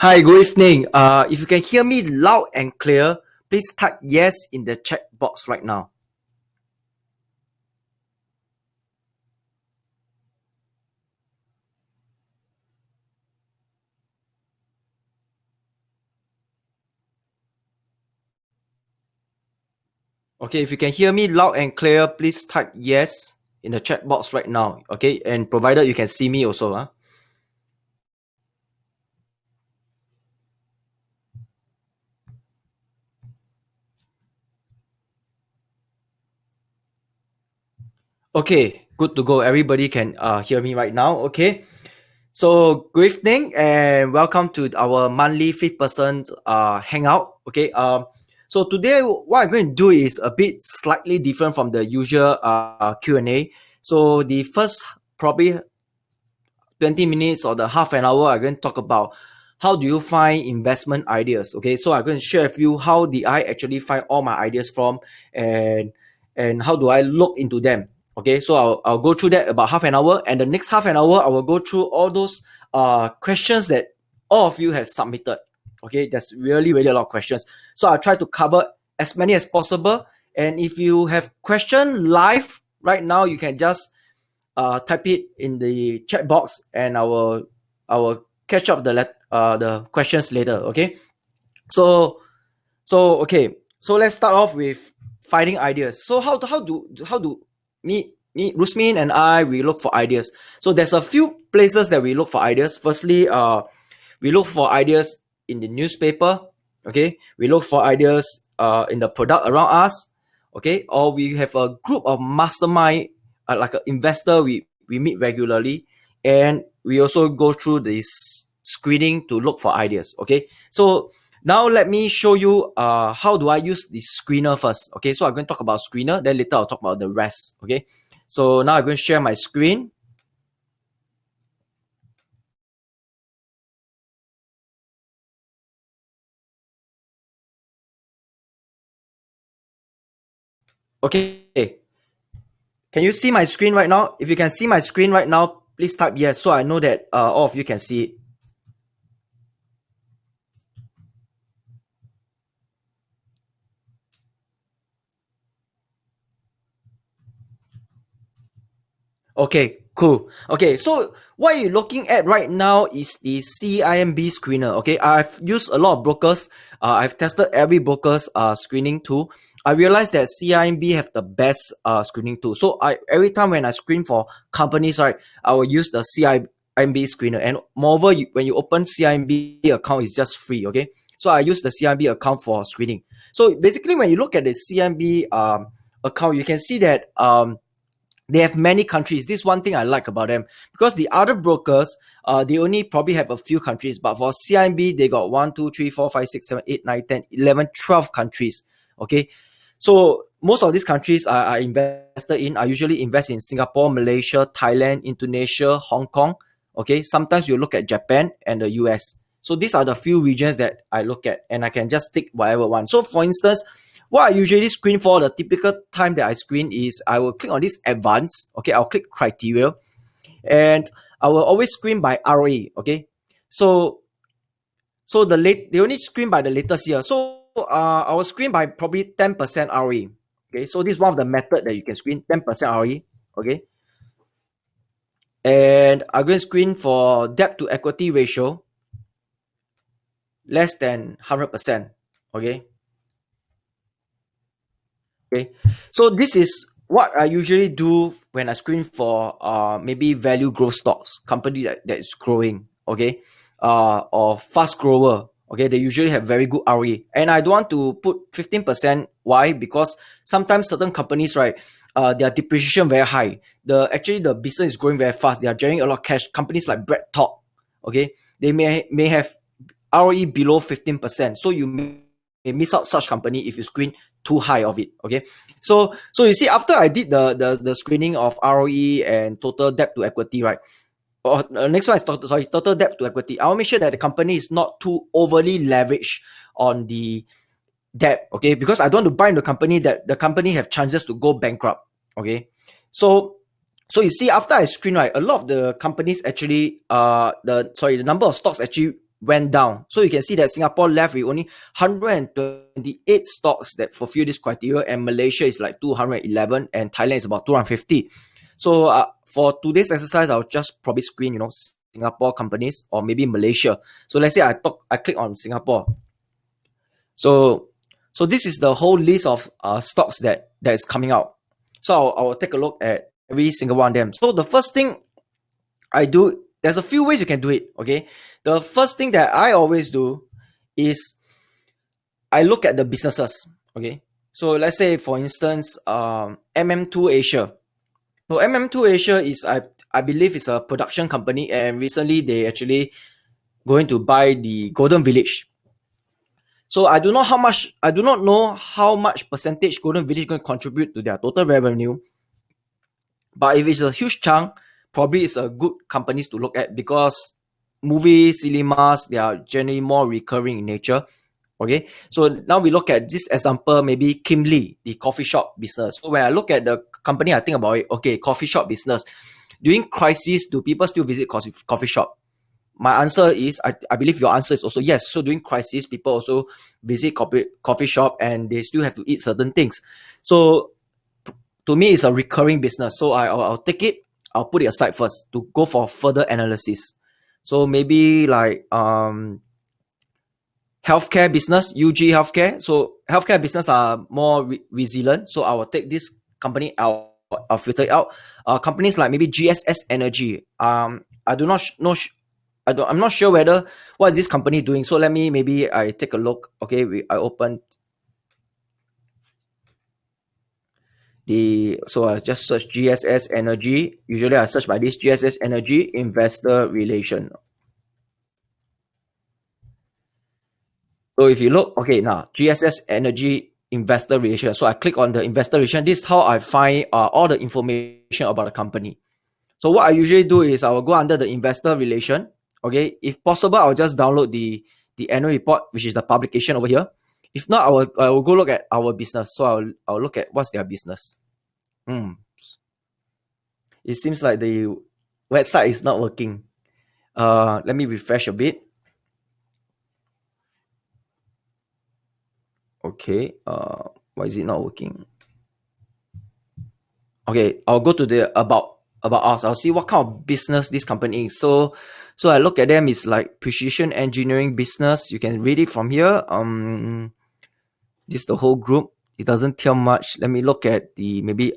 Hi, good evening. If you can hear me loud and clear, please type yes in the chat box right now. Okay, if you can hear me loud and clear, please type yes in the chat box right now. Okay, and provided you can see me also. Okay, good to go. Everybody can hear me right now. Okay. So good evening and welcome to our monthly fifth person hangout. Okay. So today what I'm going to do is a bit slightly different from the usual Q&A. So the first probably 20 minutes or the half an hour, I'm going to talk about how do you find investment ideas. Okay, so I'm going to share with you how did I actually find all my ideas from, and how do I look into them. Okay, so I'll go through that about half an hour, and the next half an hour I will go through all those questions that all of you have submitted. Okay, that's really a lot of questions, so I'll try to cover as many as possible. And if you have question live right now, you can just type it in the chat box, and I will catch up the questions later. Okay, so okay, so let's start off with finding ideas. So how do me Rusmin and I, we look for ideas. So there's a few places that we look for ideas. Firstly, we look for ideas in the newspaper. Okay, we look for ideas in the product around us. Okay, or we have a group of mastermind, like an investor we meet regularly, and we also go through this screening to look for ideas. Okay, so now let me show you how do I use the screener first. Okay, so I'm going to talk about screener, then later I'll talk about the rest. Okay, so now I'm going to share my screen. Okay, can you see my screen right now? If you can see my screen right now, please type yes, so I know that all of you can see it. Okay, cool. Okay, so what you're looking at right now is the CIMB screener. Okay, I've used a lot of brokers. I've tested every broker's screening tool. I realized that CIMB have the best screening tool. So every time when I screen for companies, right, I will use the CIMB screener. And moreover, when you open CIMB account, it's just free. Okay, so I use the CIMB account for screening. So basically, when you look at the CIMB account, you can see that they have many countries. This is one thing I like about them, because the other brokers, they only probably have a few countries, but for CIMB, they got 1, 2, 3, 4, 5, 6, 7, 8, 9, 10, 11, 12 countries. Okay, so most of these countries are invested in. I usually invest in Singapore, Malaysia, Thailand, Indonesia, Hong Kong. Okay, sometimes you look at Japan and the US. So these are the few regions that I look at, and I can just take whatever one. So for instance, what I usually screen for, the typical time that I screen is I will click on this advanced. Okay, I'll click criteria, and I will always screen by ROE. Okay, so they only screen by the latest year. So I will screen by probably 10% ROE. Okay, so this is one of the method that you can screen 10% ROE. Okay, and I'm going to screen for debt to equity ratio less than 100%. Okay. Okay, so this is what I usually do when I screen for maybe value growth stocks, company that is growing. Okay, or fast grower. Okay, they usually have very good ROE, and I don't want to put 15%. Why? Because sometimes certain companies, right, their depreciation very high. The business is growing very fast. They are generating a lot of cash. Companies like Bread Talk, okay, they may have ROE below 15%. So you may miss out such company if you screen too high of it. Okay, so you see, after I did the screening of ROE and total debt to equity, right? Or next one is total debt to equity. I'll make sure that the company is not too overly leveraged on the debt. Okay, because I don't want to buy in the company that the company have chances to go bankrupt. Okay, so you see, after I screen, right, a lot of the companies actually the number of stocks actually went down. So you can see that Singapore left with only 128 stocks that fulfill this criteria, and Malaysia is like 211, and Thailand is about 250. So for today's exercise, I'll just probably screen, Singapore companies or maybe Malaysia. So let's say I click on Singapore. So this is the whole list of stocks that is coming out. So I'll take a look at every single one of them. So the first thing I do, there's a few ways you can do it. Okay, the first thing that I always do is I look at the businesses. Okay, so let's say for instance, MM2 Asia. So MM2 Asia is I believe it's a production company, and recently they actually going to buy the Golden Village. So I do not know how much percentage Golden Village is going to contribute to their total revenue. But if it's a huge chunk, probably it's a good companies to look at, because movies, cinemas, they are generally more recurring in nature. Okay, so now we look at this example, maybe Kim Lee, the coffee shop business. So when I look at the company, I think about it, okay, coffee shop business. During crisis, do people still visit coffee shop? My answer is, I believe your answer is also yes. So during crisis, people also visit coffee shop, and they still have to eat certain things. So to me, it's a recurring business. So I'll take it, I'll put it aside first to go for further analysis. So maybe like healthcare business, UG Healthcare. So healthcare business are more resilient. So I will take this company out. I'll filter it out. Companies like maybe GSS Energy. I do not know. I'm not sure whether what is this company doing. So maybe I take a look. Okay, I open so I just search GSS Energy. Usually I search by this GSS Energy Investor Relation. So if you look, okay, now GSS Energy Investor Relation. So I click on the Investor Relation. This is how I find all the information about the company. So what I usually do is I will go under the Investor Relation. Okay, if possible, I'll just download the annual report, which is the publication over here. If not, I will go look at our business. So I'll look at what's their business. It seems like the website is not working. Let me refresh a bit. Okay. Why is it not working? Okay, I'll go to the about us. I'll see what kind of business this company is. So I look at them. It's like precision engineering business. You can read it from here. This is the whole group. It doesn't tell much. Let me look at maybe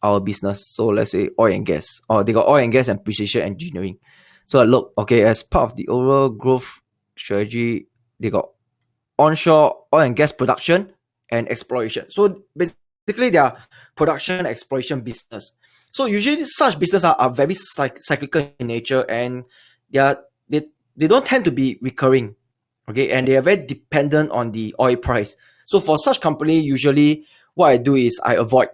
our business. So let's say oil and gas. Oh, they got oil and gas and precision engineering. So I look, okay, as part of the overall growth strategy, they got onshore oil and gas production and exploration. So basically, they are production exploration business. So usually such businesses are very cyclical in nature, and they don't tend to be recurring. Okay, and they are very dependent on the oil price. So for such company, usually what I do is I avoid.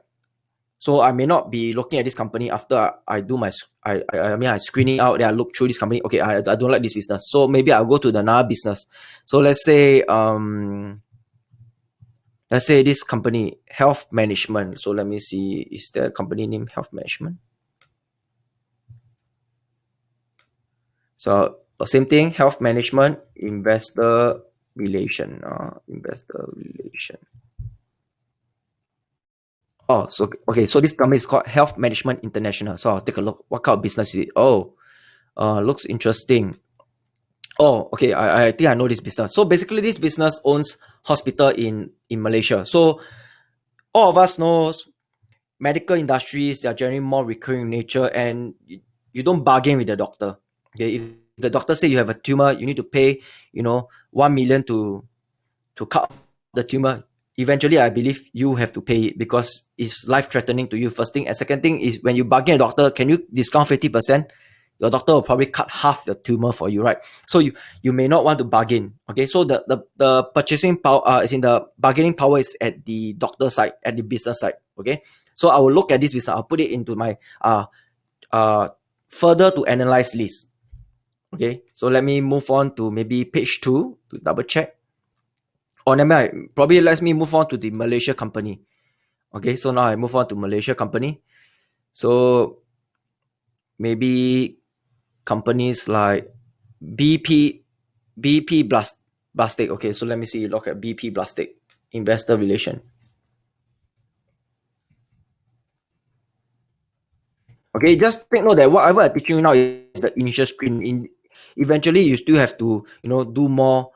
So I may not be looking at this company after I do I screen it out. Then I look through this company. Okay, I don't like this business. So maybe I'll go to another business. So let's say this company, health management. So let me see, is the company name health management? So same thing, health management, investor relation. Oh, so okay. So this company is called Health Management International. So I'll take a look. What kind of business is it? Oh, looks interesting. Oh, okay. I think I know this business. So basically, this business owns hospital in Malaysia. So all of us knows medical industries, they are generally more recurring in nature, and you don't bargain with the doctor. Okay, if the doctor say you have a tumor, you need to pay 1 million to cut the tumor. Eventually, I believe you have to pay it because it's life threatening to you, first thing. And second thing is, when you bargain a doctor, can you discount 50%? The doctor will probably cut half the tumor for you, right? So you may not want to bargain. Okay, so the purchasing power is in the bargaining power is at the doctor side, at the business side. Okay, so I will look at this business. I'll put it into my further to analyze list. Okay, so let me move on to maybe page 2 to double check. Or probably let me move on to the Malaysia company. Okay, so now I move on to Malaysia company. So maybe companies like BP BP Plastic. Okay, so let me see. Look at BP Plastic investor relation. Okay, just take note that whatever I'm teaching you now is the initial screen. Eventually, you still have to do more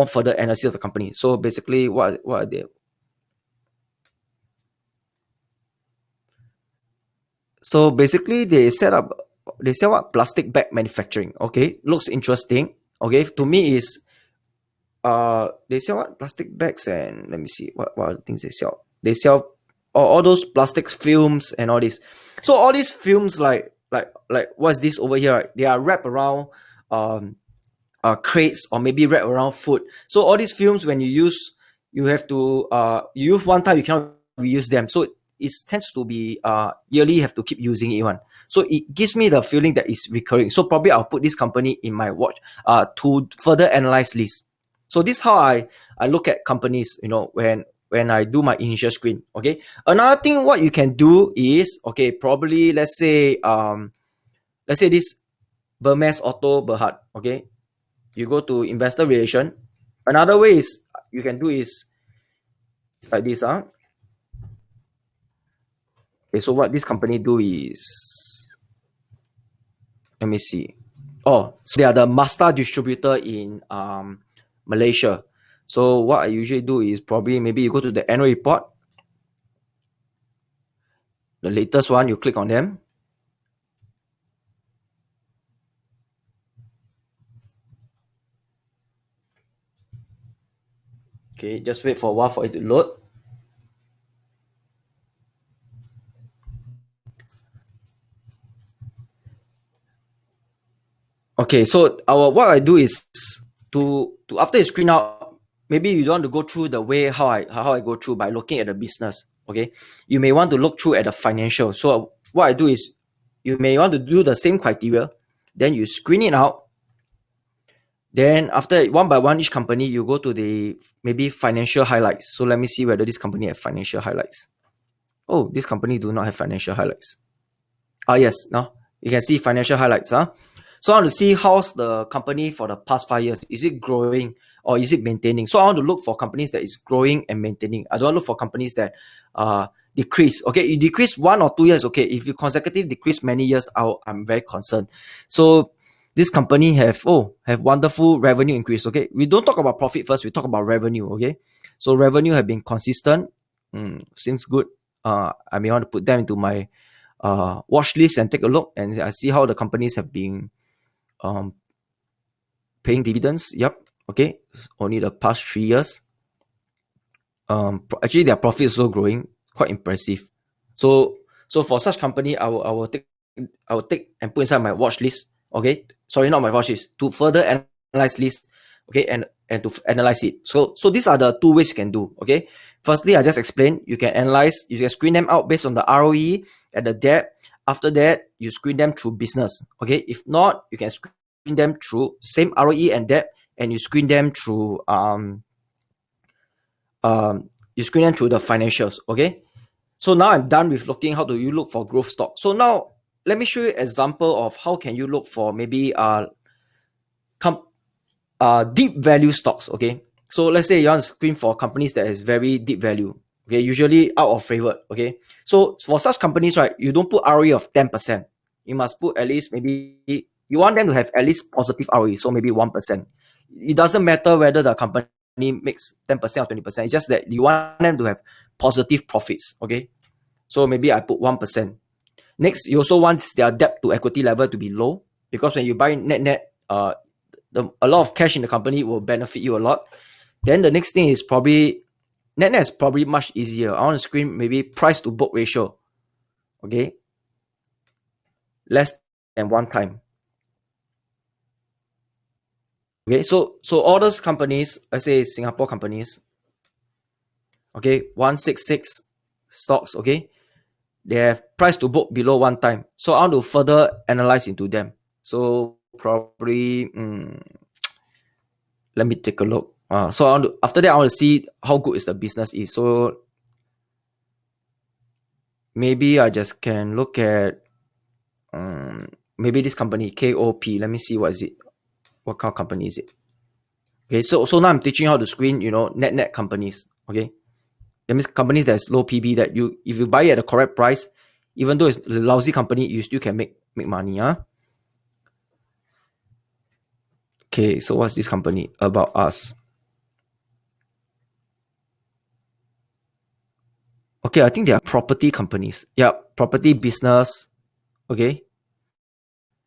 further analysis of the company. So basically, what are they? So basically, they sell up plastic bag manufacturing. Okay, looks interesting. Okay, to me is they sell what plastic bags, and let me see what are the things they sell. They sell all those plastics films and all this. So all these films like what's this over here? Right? They are wrapped around um crates or maybe wrapped around food. So all these films when you use, you have to you use one time, you cannot reuse them. So it tends to be yearly, you have to keep using it one. So it gives me the feeling that it's recurring. So probably I'll put this company in my watch to further analyze list. So this is how I look at companies, when I do my initial screen. Okay. Another thing what you can do is, okay, probably let's say this Burmese Auto Berhad. Okay, you go to investor relation. Another way is you can do is like this. Okay, so what this company do is, let me see. Oh, so they are the master distributor in Malaysia. So what I usually do is probably maybe you go to the annual report, the latest one, you click on them. Okay, just wait for a while for it to load. Okay, so what I do is to after you screen out, maybe you don't want to go through the way how I go through by looking at the business. Okay, you may want to look through at the financial. So what I do is, you may want to do the same criteria, then you screen it out. Then after one by one each company, you go to the maybe financial highlights. So let me see whether this company have financial highlights. Oh, this company do not have financial highlights. Yes, now you can see financial highlights. So I want to see how's the company for the past 5 years. Is it growing or is it maintaining? So I want to look for companies that is growing and maintaining. I don't want to look for companies that decrease. Okay, you decrease 1 or 2 years. Okay, if you consecutive decrease many years, I'm very concerned. So this company have wonderful revenue increase. Okay, we don't talk about profit first. We talk about revenue. Okay, so revenue have been consistent. Seems good. I may want to put them into my watch list and take a look and I see how the companies have been um, paying dividends. Yep. Okay. Only the past 3 years. Actually, their profit is also growing, quite impressive. So for such company, I will take and put inside my watch list. Okay. Sorry, not my watch list. To further analyze list. Okay, and to analyze it. So these are the two ways you can do. Okay. Firstly, I just explained you can analyze, you can screen them out based on the ROE and the debt. After that, you screen them through business. Okay. If not, you can screen them through same ROE and debt, and you screen them through the financials. Okay. So now I'm done with looking how do you look for growth stock. So now let me show you an example of how can you look for maybe com- deep value stocks. Okay, so let's say you want to screen for companies that has very deep value. Okay, usually out of favor. Okay, so for such companies, right, you don't put ROE of 10%. You must put at least, maybe you want them to have at least positive ROE, so maybe 1%. It doesn't matter whether the company makes 10% or 20%. It's just that you want them to have positive profits. Okay, so maybe I put 1%. Next, you also want their debt to equity level to be low, because when you buy net, a lot of cash in the company will benefit you a lot. Then the next thing is probably net is probably much easier. I want to screen maybe price to book ratio. Okay, less than 1 time. Okay, so all those companies, let's say Singapore companies, okay, 166 stocks, okay, they have price to book below 1 time. So I want to further analyze into them. So probably let me take a look. So after that, I want to see how good is the business is. So maybe I just can look at maybe this company KOP. Let me see what is it. What kind of company is it? Okay, so now I'm teaching you how to screen, net companies. Okay, that means companies that's low PB that if you buy it at the correct price, even though it's a lousy company, you still can make money. Okay, so what's this company about us? Okay, I think they are property companies. Yeah, property business. Okay,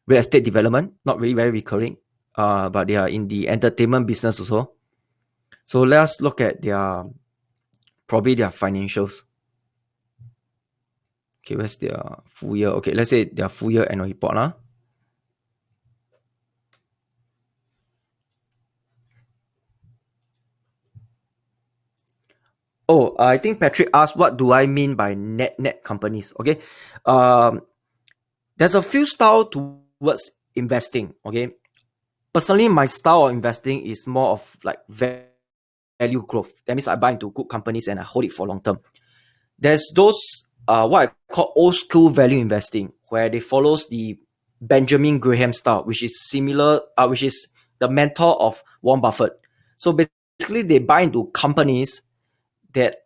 real estate development, not really very recurring. But they are in the entertainment business also. So let's look at probably their financials. Okay, where's their full year? Okay, let's say their full year annual report. Oh, I think Patrick asked, what do I mean by net companies? Okay, um, there's a few style towards investing. Okay, personally, my style of investing is more of like value growth. That means I buy into good companies and I hold it for long term. There's those what I call old school value investing, where they follows the Benjamin Graham style, which is similar, which is the mentor of Warren Buffett. So basically, they buy into companies that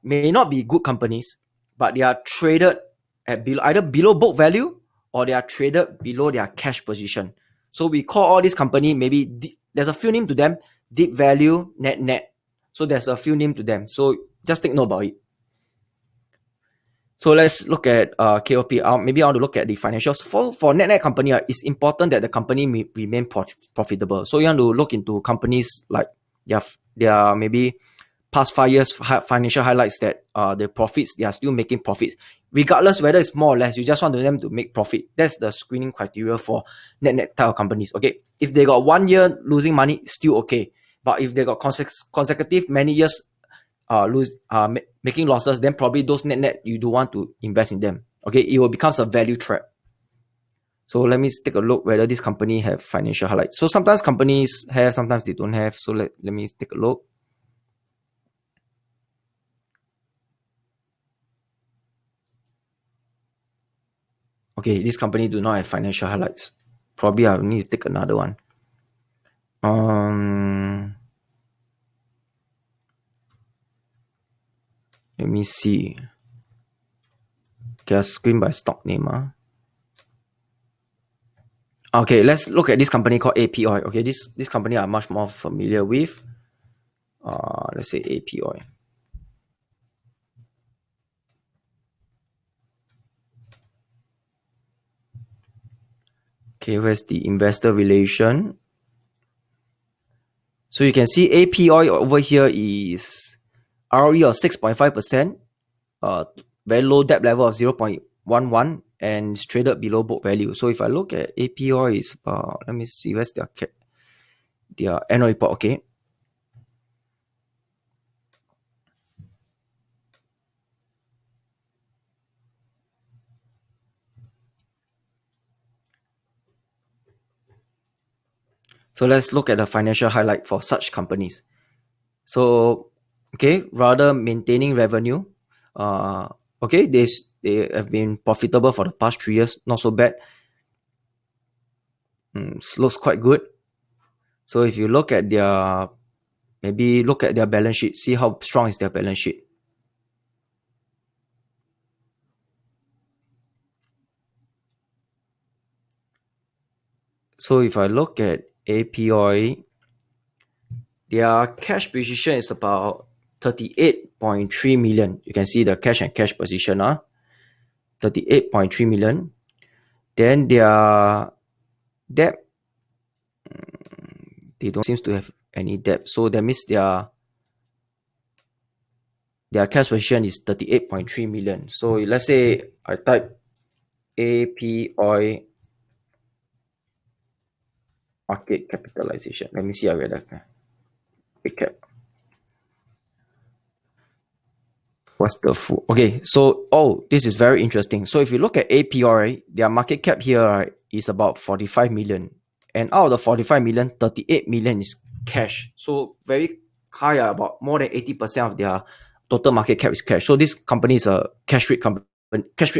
may not be good companies, but they are traded at either below book value or they are traded below their cash position. So we call all these company maybe there's a few name to them: deep value, net. So there's a few name to them. So just take note about it. So let's look at KOP. Maybe I want to look at the financials. For net company, it's important that the company remain profitable. So you want to look into companies like their maybe past 5 years financial highlights that the profits, they are still making profits. Regardless whether it's more or less, you just want them to make profit. That's the screening criteria for net type of companies. Okay, if they got 1 year losing money, still okay. But if they got consecutive many years making losses, then probably those net you don't want to invest in them. Okay, it will become a value trap. So let me take a look whether this company have financial highlights. So sometimes companies have, sometimes they don't have. So let me take a look. Okay, this company do not have financial highlights. Probably I'll need to take another one. Let me see. Okay, I'll screen by stock name. Okay, let's look at this company called APOI. Okay, this company I'm much more familiar with. Let's say APOI. Okay, where's the investor relation? So you can see APOI over here is ROE of 6.5%, very low debt level of 0.11, and it's traded below book value. So if I look at APOI, is about, let me see, where's their annual report. Okay, so let's look at the financial highlight for such companies. So, okay, rather maintaining revenue. Okay, they have been profitable for the past 3 years, not so bad. Looks quite good. So if you look at maybe look at their balance sheet, see how strong is their balance sheet. So if I look at APOI, their cash position is about 38.3 million. You can see the cash and cash position, 38.3 million. Then their debt, they don't seem to have any debt. So that means their cash position is 38.3 million. So let's say I type APOI market capitalization. Let me see whether big cap. What's the full? Okay, so this is very interesting. So if you look at APOI, their market cap here is about 45 million. And out of the 45 million, 38 million is cash. So very high, about more than 80% of their total market cap is cash. So this company is a cash rich company. Cash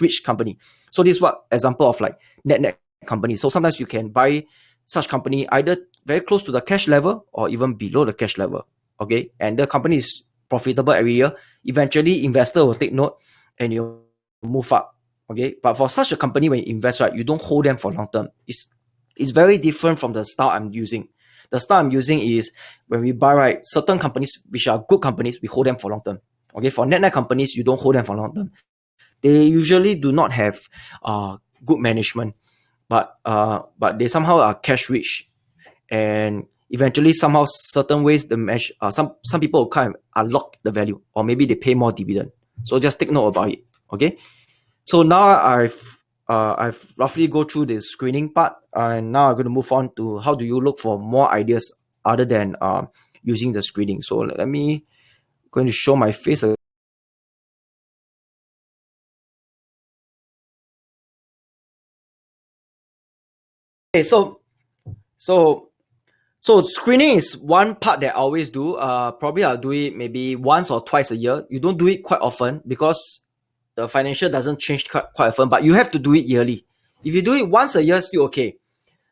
rich company. So this is what example of like net company. So sometimes you can buy such company either very close to the cash level or even below the cash level. Okay, and the company is profitable every year. Eventually, investor will take note and you move up. Okay, but for such a company, when you invest, right, you don't hold them for long term. It's very different from the style I'm using. The style I'm using is when we buy, right, certain companies which are good companies, we hold them for long term. Okay, for net companies, you don't hold them for long term. They usually do not have good management, but they somehow are cash rich, and eventually somehow certain ways some people will kind of unlock the value, or maybe they pay more dividend. So just take note about it. Okay. So now I've roughly go through the screening part, and now I'm going to move on to how do you look for more ideas other than using the screening. So let me going to show my face. Okay, so screening is one part that I always do. Probably I'll do it maybe once or twice a year. You don't do it quite often because the financial doesn't change quite often, but you have to do it yearly. If you do it once a year, still okay.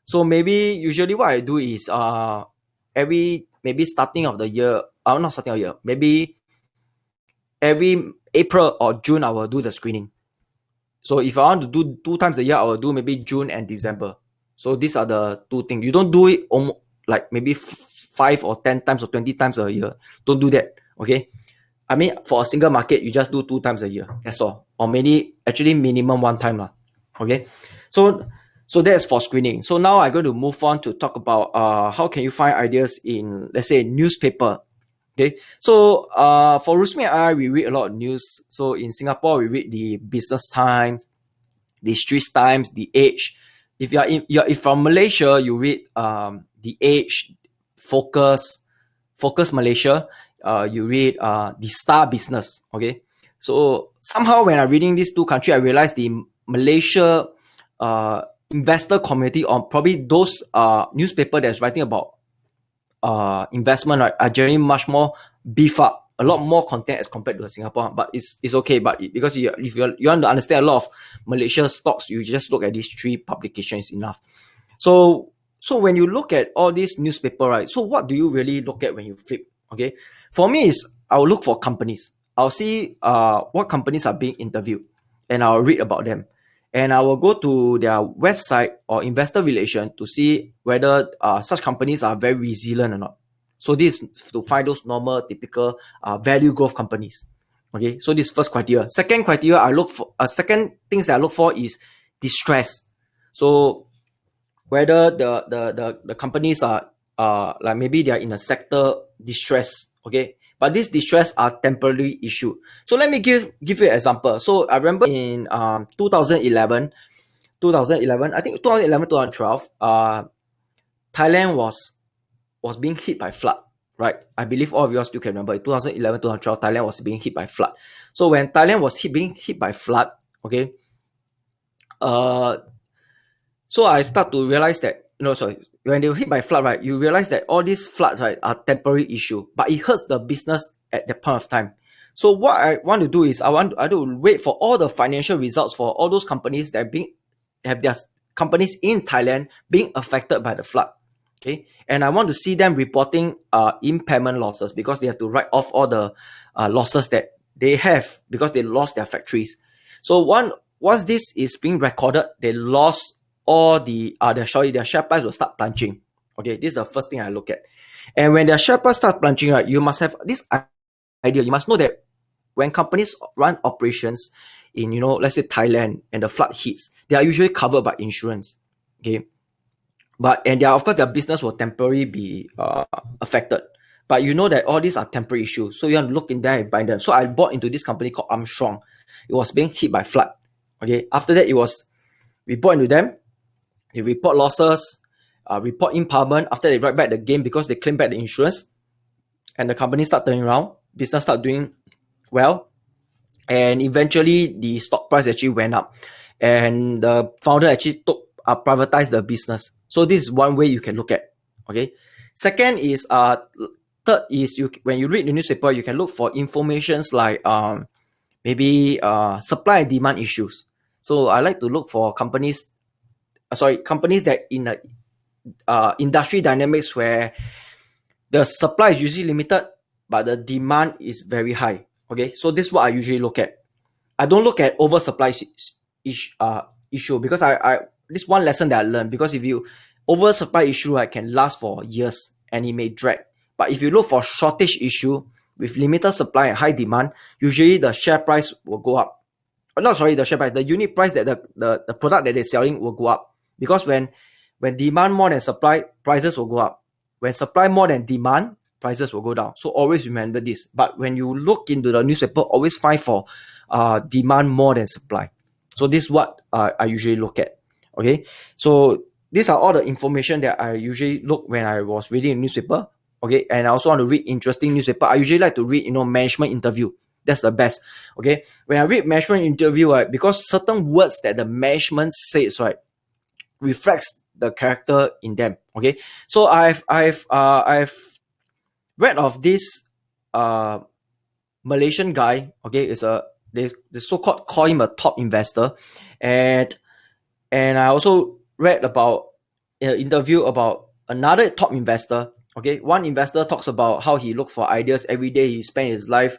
So maybe usually what I do is every maybe starting of the year, not starting of the year, maybe every April or June I will do the screening. So if I want to do 2 times a year, I will do maybe June and December. So these are the two things. You don't do it like maybe 5 or 10 times or 20 times a year. Don't do that. Okay. I mean, for a single market, you just do 2 times a year. That's all. Or maybe actually minimum one time. Okay. So that's for screening. So now I'm going to move on to talk about how can you find ideas in, let's say, newspaper. Okay. So for Rusmi and I, we read a lot of news. So in Singapore, we read the Business Times, the Straits Times, the Age. If from Malaysia, you read the Age, Focus Malaysia. You read the Star Business. Okay, so somehow when I'm reading these two countries, I realized the Malaysia investor community, or probably those newspaper that's writing about investment, right, are generally much more beef up, a lot more content as compared to Singapore. But it's okay. But because if you want to understand a lot of Malaysia stocks, you just look at these three publications enough. So when you look at all these newspaper, right, so what do you really look at when you flip? Okay, for me is I'll look for companies. I'll see what companies are being interviewed, and I'll read about them. And I will go to their website or investor relation to see whether such companies are very resilient or not. So this is to find those normal, typical value growth companies. Okay, so this first criteria. Second criteria, I look for second things that I look for is distress. So whether the companies are like maybe they are in a sector distress. Okay, but these distress are temporary issue. So let me give you an example. So I remember in 2011, I think 2011, 2012, Thailand was being hit by flood, right? I believe all of you still can remember. In 2011, 2012, Thailand was being hit by flood. So when Thailand was being hit by flood, okay, so I start to realize that, when they were hit by flood, right, you realize that all these floods, right, are temporary issue, but it hurts the business at that point of time. So what I want to do is I want to wait for all the financial results for all those companies that have their companies in Thailand being affected by the flood. Okay, and I want to see them reporting impairment losses, because they have to write off all the losses that they have because they lost their factories. So once this is being recorded, they lost all their share price will start plunging. Okay, this is the first thing I look at. And when their share price start plunging, right, you must have this idea. You must know that when companies run operations in, let's say Thailand, and the flood hits, they are usually covered by insurance. Okay, and of course their business will temporarily be affected. But you know that all these are temporary issues, so you want to look in there and buy them. So I bought into this company called Armstrong. It was being hit by flood. Okay, after that we bought into them. They report losses, report impairment. After they write back the gain because they claim back the insurance, and the company start turning around, business start doing well, and eventually the stock price actually went up, and the founder actually privatized the business. So this is one way you can look at. Okay. Second is third is when you read the newspaper, you can look for informations like maybe supply and demand issues. So I like to look for companies that industry dynamics where the supply is usually limited, but the demand is very high. Okay, so this is what I usually look at. I don't look at oversupply issue because I this one lesson that I learned, because if you oversupply issue, right, can last for years and it may drag. But if you look for shortage issue with limited supply and high demand, usually the share price will go up. Not sorry, the share price, the unit price that the product that they're selling will go up, because when demand more than supply, prices will go up. When supply more than demand, prices will go down. So always remember this. But when you look into the newspaper, always find for demand more than supply. So this is what I usually look at. Okay, so these are all the information that I usually look when I was reading a newspaper. Okay, and I also want to read interesting newspaper. I usually like to read, management interview. That's the best. Okay, when I read management interview, right, because certain words that the management says, right, reflects the character in them. Okay, so I've read of this uh Malaysian guy. Okay, is a they so-called call him a top investor, and I also read about an interview about another top investor. Okay, one investor talks about how he looks for ideas every day. He spent his life,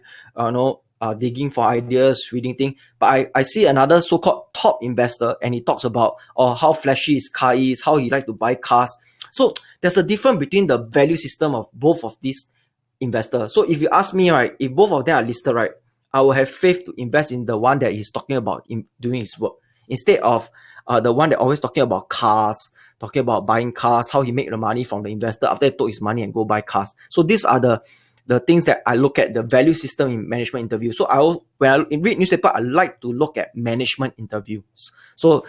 digging for ideas, reading things. But I see another so-called top investor, and he talks about how flashy his car is, how he like to buy cars. So there's a difference between the value system of both of these investors. So if you ask me, right, if both of them are listed, right, I will have faith to invest in the one that he's talking about in doing his work, instead of the one that always talking about cars, talking about buying cars, how he make the money from the investor after he took his money and go buy cars. So these are the things that I look at, the value system in management interview. So when I read newspaper, I like to look at management interviews. So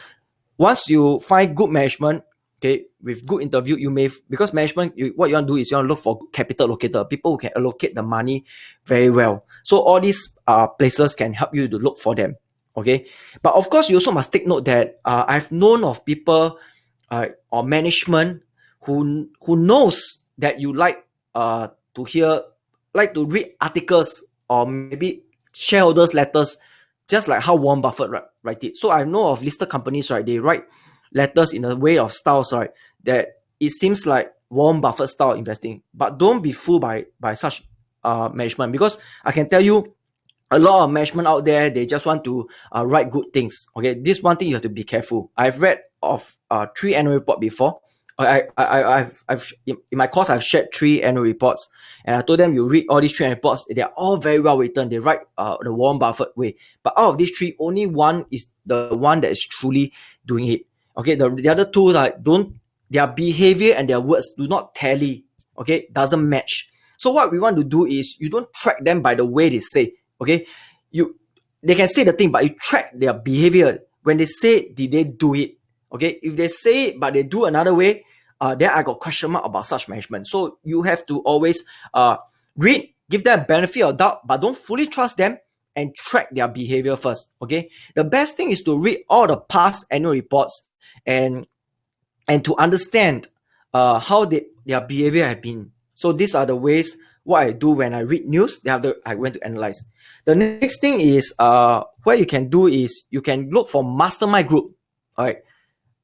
once you find good management, okay, with good interview, you may, because management, what you want to do is you want to look for capital allocator, people who can allocate the money very well. So all these places can help you to look for them. Okay, but of course you also must take note that I've known of people or management who knows that you like to hear, like to read articles or maybe shareholders letters, just like how Warren Buffett write it. So I know of listed companies, right, they write letters in a way of styles, right, that it seems like Warren Buffett style investing. But don't be fooled by such management, because I can tell you a lot of management out there, they just want to write good things. Okay, this one thing you have to be careful. I've read of 3 annual report before. I've in my course I've shared 3 annual reports, and I told them, you read all these 3 annual reports. They are all very well written. They write the Warren Buffett way. But out of these 3, only one is the one that is truly doing it. Okay, the other 2, like, don't, their behavior and their words do not tally. Okay, doesn't match. So what we want to do is, you don't track them by the way they say. Okay, they can say the thing, but you track their behavior. When they say, did they do it? Okay, if they say it but they do another way, then I got question mark about such management. So you have to always read, give them a benefit of doubt, but don't fully trust them, and track their behavior first. Okay, the best thing is to read all the past annual reports, and to understand how their behavior have been. So these are the ways what I do when I read news. I went to analyze. The next thing is what you can do is you can look for mastermind group. All right.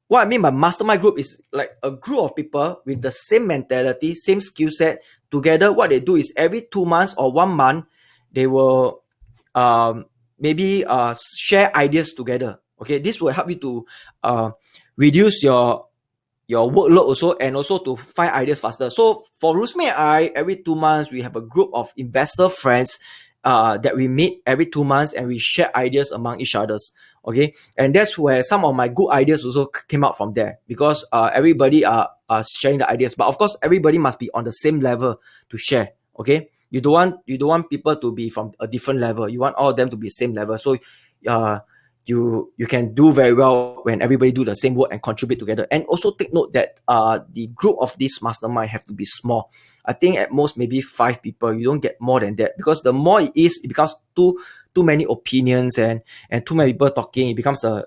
What I mean by mastermind group is like a group of people with the same mentality, same skill set together. What they do is every 2 months or 1 month, they will maybe share ideas together. Okay, this will help you to reduce your workload also, and also to find ideas faster. So for Rusme and I, every 2 months, we have a group of investor friends that we meet every 2 months, and we share ideas among each others. Okay, and that's where some of my good ideas also came out from there, because everybody are sharing the ideas. But of course, everybody must be on the same level to share. Okay, you don't want people to be from a different level. You want all of them to be same level. So you can do very well when everybody do the same work and contribute together. And also take note that the group of this mastermind have to be small. I think at most maybe 5 people. You don't get more than that, because the more it is, it becomes too many opinions and too many people talking. It becomes a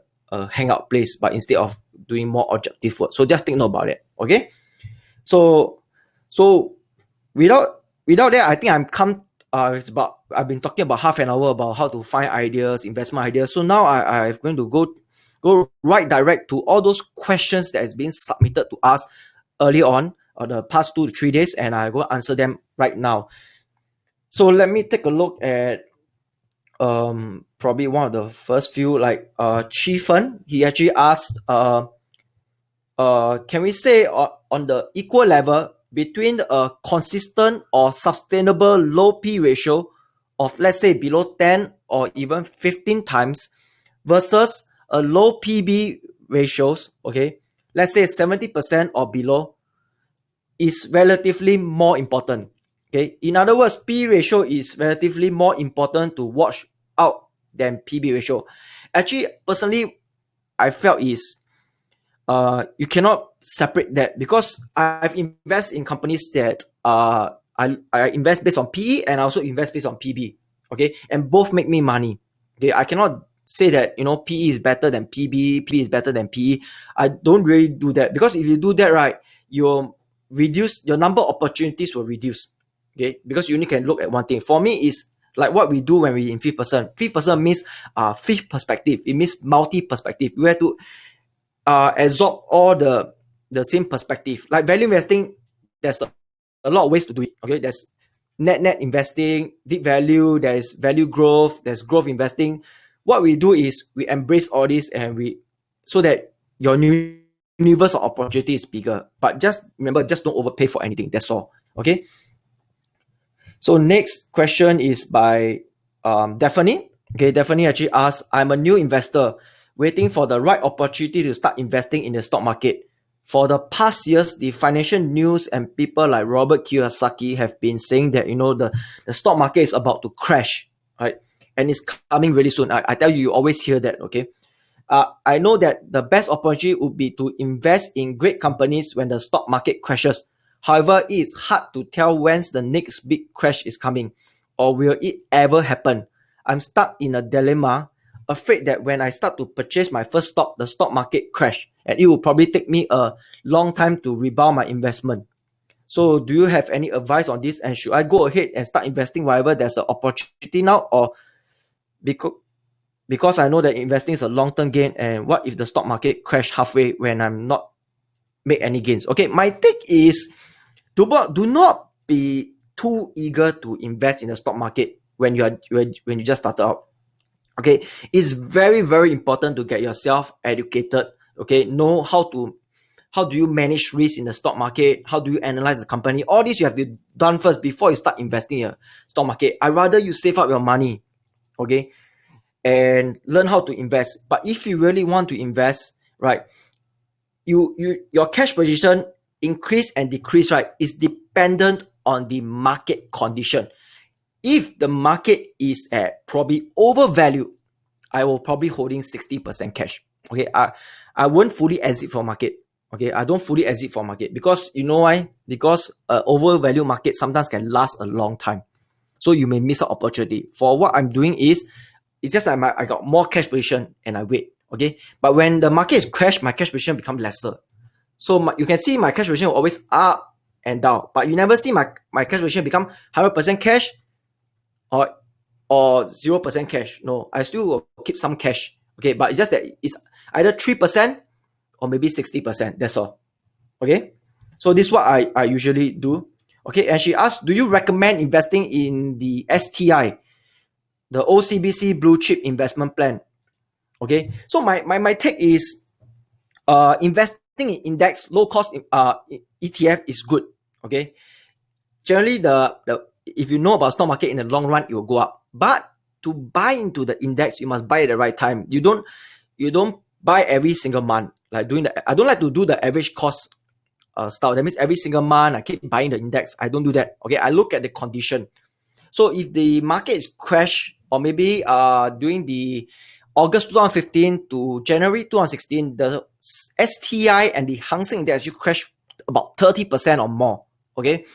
hangout place, but instead of doing more objective work. So just think note about it. Okay, so without that, I think it's about, I've been talking about half an hour about how to find ideas, investment ideas. So now I'm going to go right direct to all those questions that has been submitted to us early on, or the past 2 to 3 days, and I will answer them right now. So let me take a look at probably one of the first few, like Chi Fen. He actually asked can we say on the equal level between a consistent or sustainable low P ratio of, let's say, below 10 or even 15 times versus a low PB ratios, okay, let's say 70% or below, is relatively more important. Okay, in other words, P ratio is relatively more important to watch out than PB ratio. Actually, personally, I felt is you cannot separate that, because I've invested in companies that I invest based on PE and I also invest based on PB. Okay, and both make me money. Okay, I cannot say that PE is better than PB is better than PE. I don't really do that, because if you do that, right, you'll reduce your number of opportunities will reduce. Okay, because you only can look at one thing. For me, is like what we do when we in fifth person. Fifth person means fifth perspective. It means multi perspective. We have to absorb all the same perspective. Like value investing, there's a lot of ways to do it. Okay, there's net investing, deep value, there's value growth, there's growth investing. What we do is we embrace all this, and we so that your new universe of opportunity is bigger. But just remember, just don't overpay for anything. That's all. Okay. So next question is by Daphne. Okay, Daphne actually asked, I'm a new investor waiting for the right opportunity to start investing in the stock market. For the past years, the financial news and people like Robert Kiyosaki have been saying that the stock market is about to crash, right? And it's coming really soon. I tell you, you always hear that, okay? I know that the best opportunity would be to invest in great companies when the stock market crashes. However, it is hard to tell when the next big crash is coming, or will it ever happen. I'm stuck in a dilemma, afraid that when I start to purchase my first stock, the stock market crash, and it will probably take me a long time to rebound my investment. So do you have any advice on this? And should I go ahead and start investing wherever there's an opportunity now, or because I know that investing is a long-term gain, and what if the stock market crash halfway when I'm not make any gains? Okay, my take is do not be too eager to invest in the stock market when you just started out. Okay, it's very, very important to get yourself educated. Okay, know how do you manage risk in the stock market, how do you analyze the company. All this you have to done first before you start investing in the stock market. I rather you save up your money, okay, and learn how to invest. But if you really want to invest, right, your cash position increase and decrease, right, is dependent on the market condition. If the market is at probably overvalued, I will probably holding 60% cash. Okay, I won't fully exit from market. Okay, I don't fully exit from market, because you know why? Because overvalued market sometimes can last a long time, so you may miss an opportunity. For what I'm doing is, it's just like I got more cash position and I wait. Okay, but when the market is crashed, my cash position become lesser. So you can see my cash position will always up and down, but you never see my cash position become 100% cash or 0% cash. No, I still will keep some cash. Okay, but it's just that it's either 3% or maybe 60%. That's all. Okay, so this is what I usually do. Okay, and she asked, do you recommend investing in the STI, the OCBC Blue Chip Investment Plan? Okay, so my take is investing in index low cost ETF is good. Okay, generally the if you know about stock market in the long run, it will go up. But to buy into the index, you must buy at the right time. You don't buy every single month. Like I don't like to do the average cost style. That means every single month I keep buying the index. I don't do that. Okay, I look at the condition. So if the market is crash, or maybe during the August 2015 to January 2016, the STI and the Hang Seng Index actually crashed about 30% or more. Okay,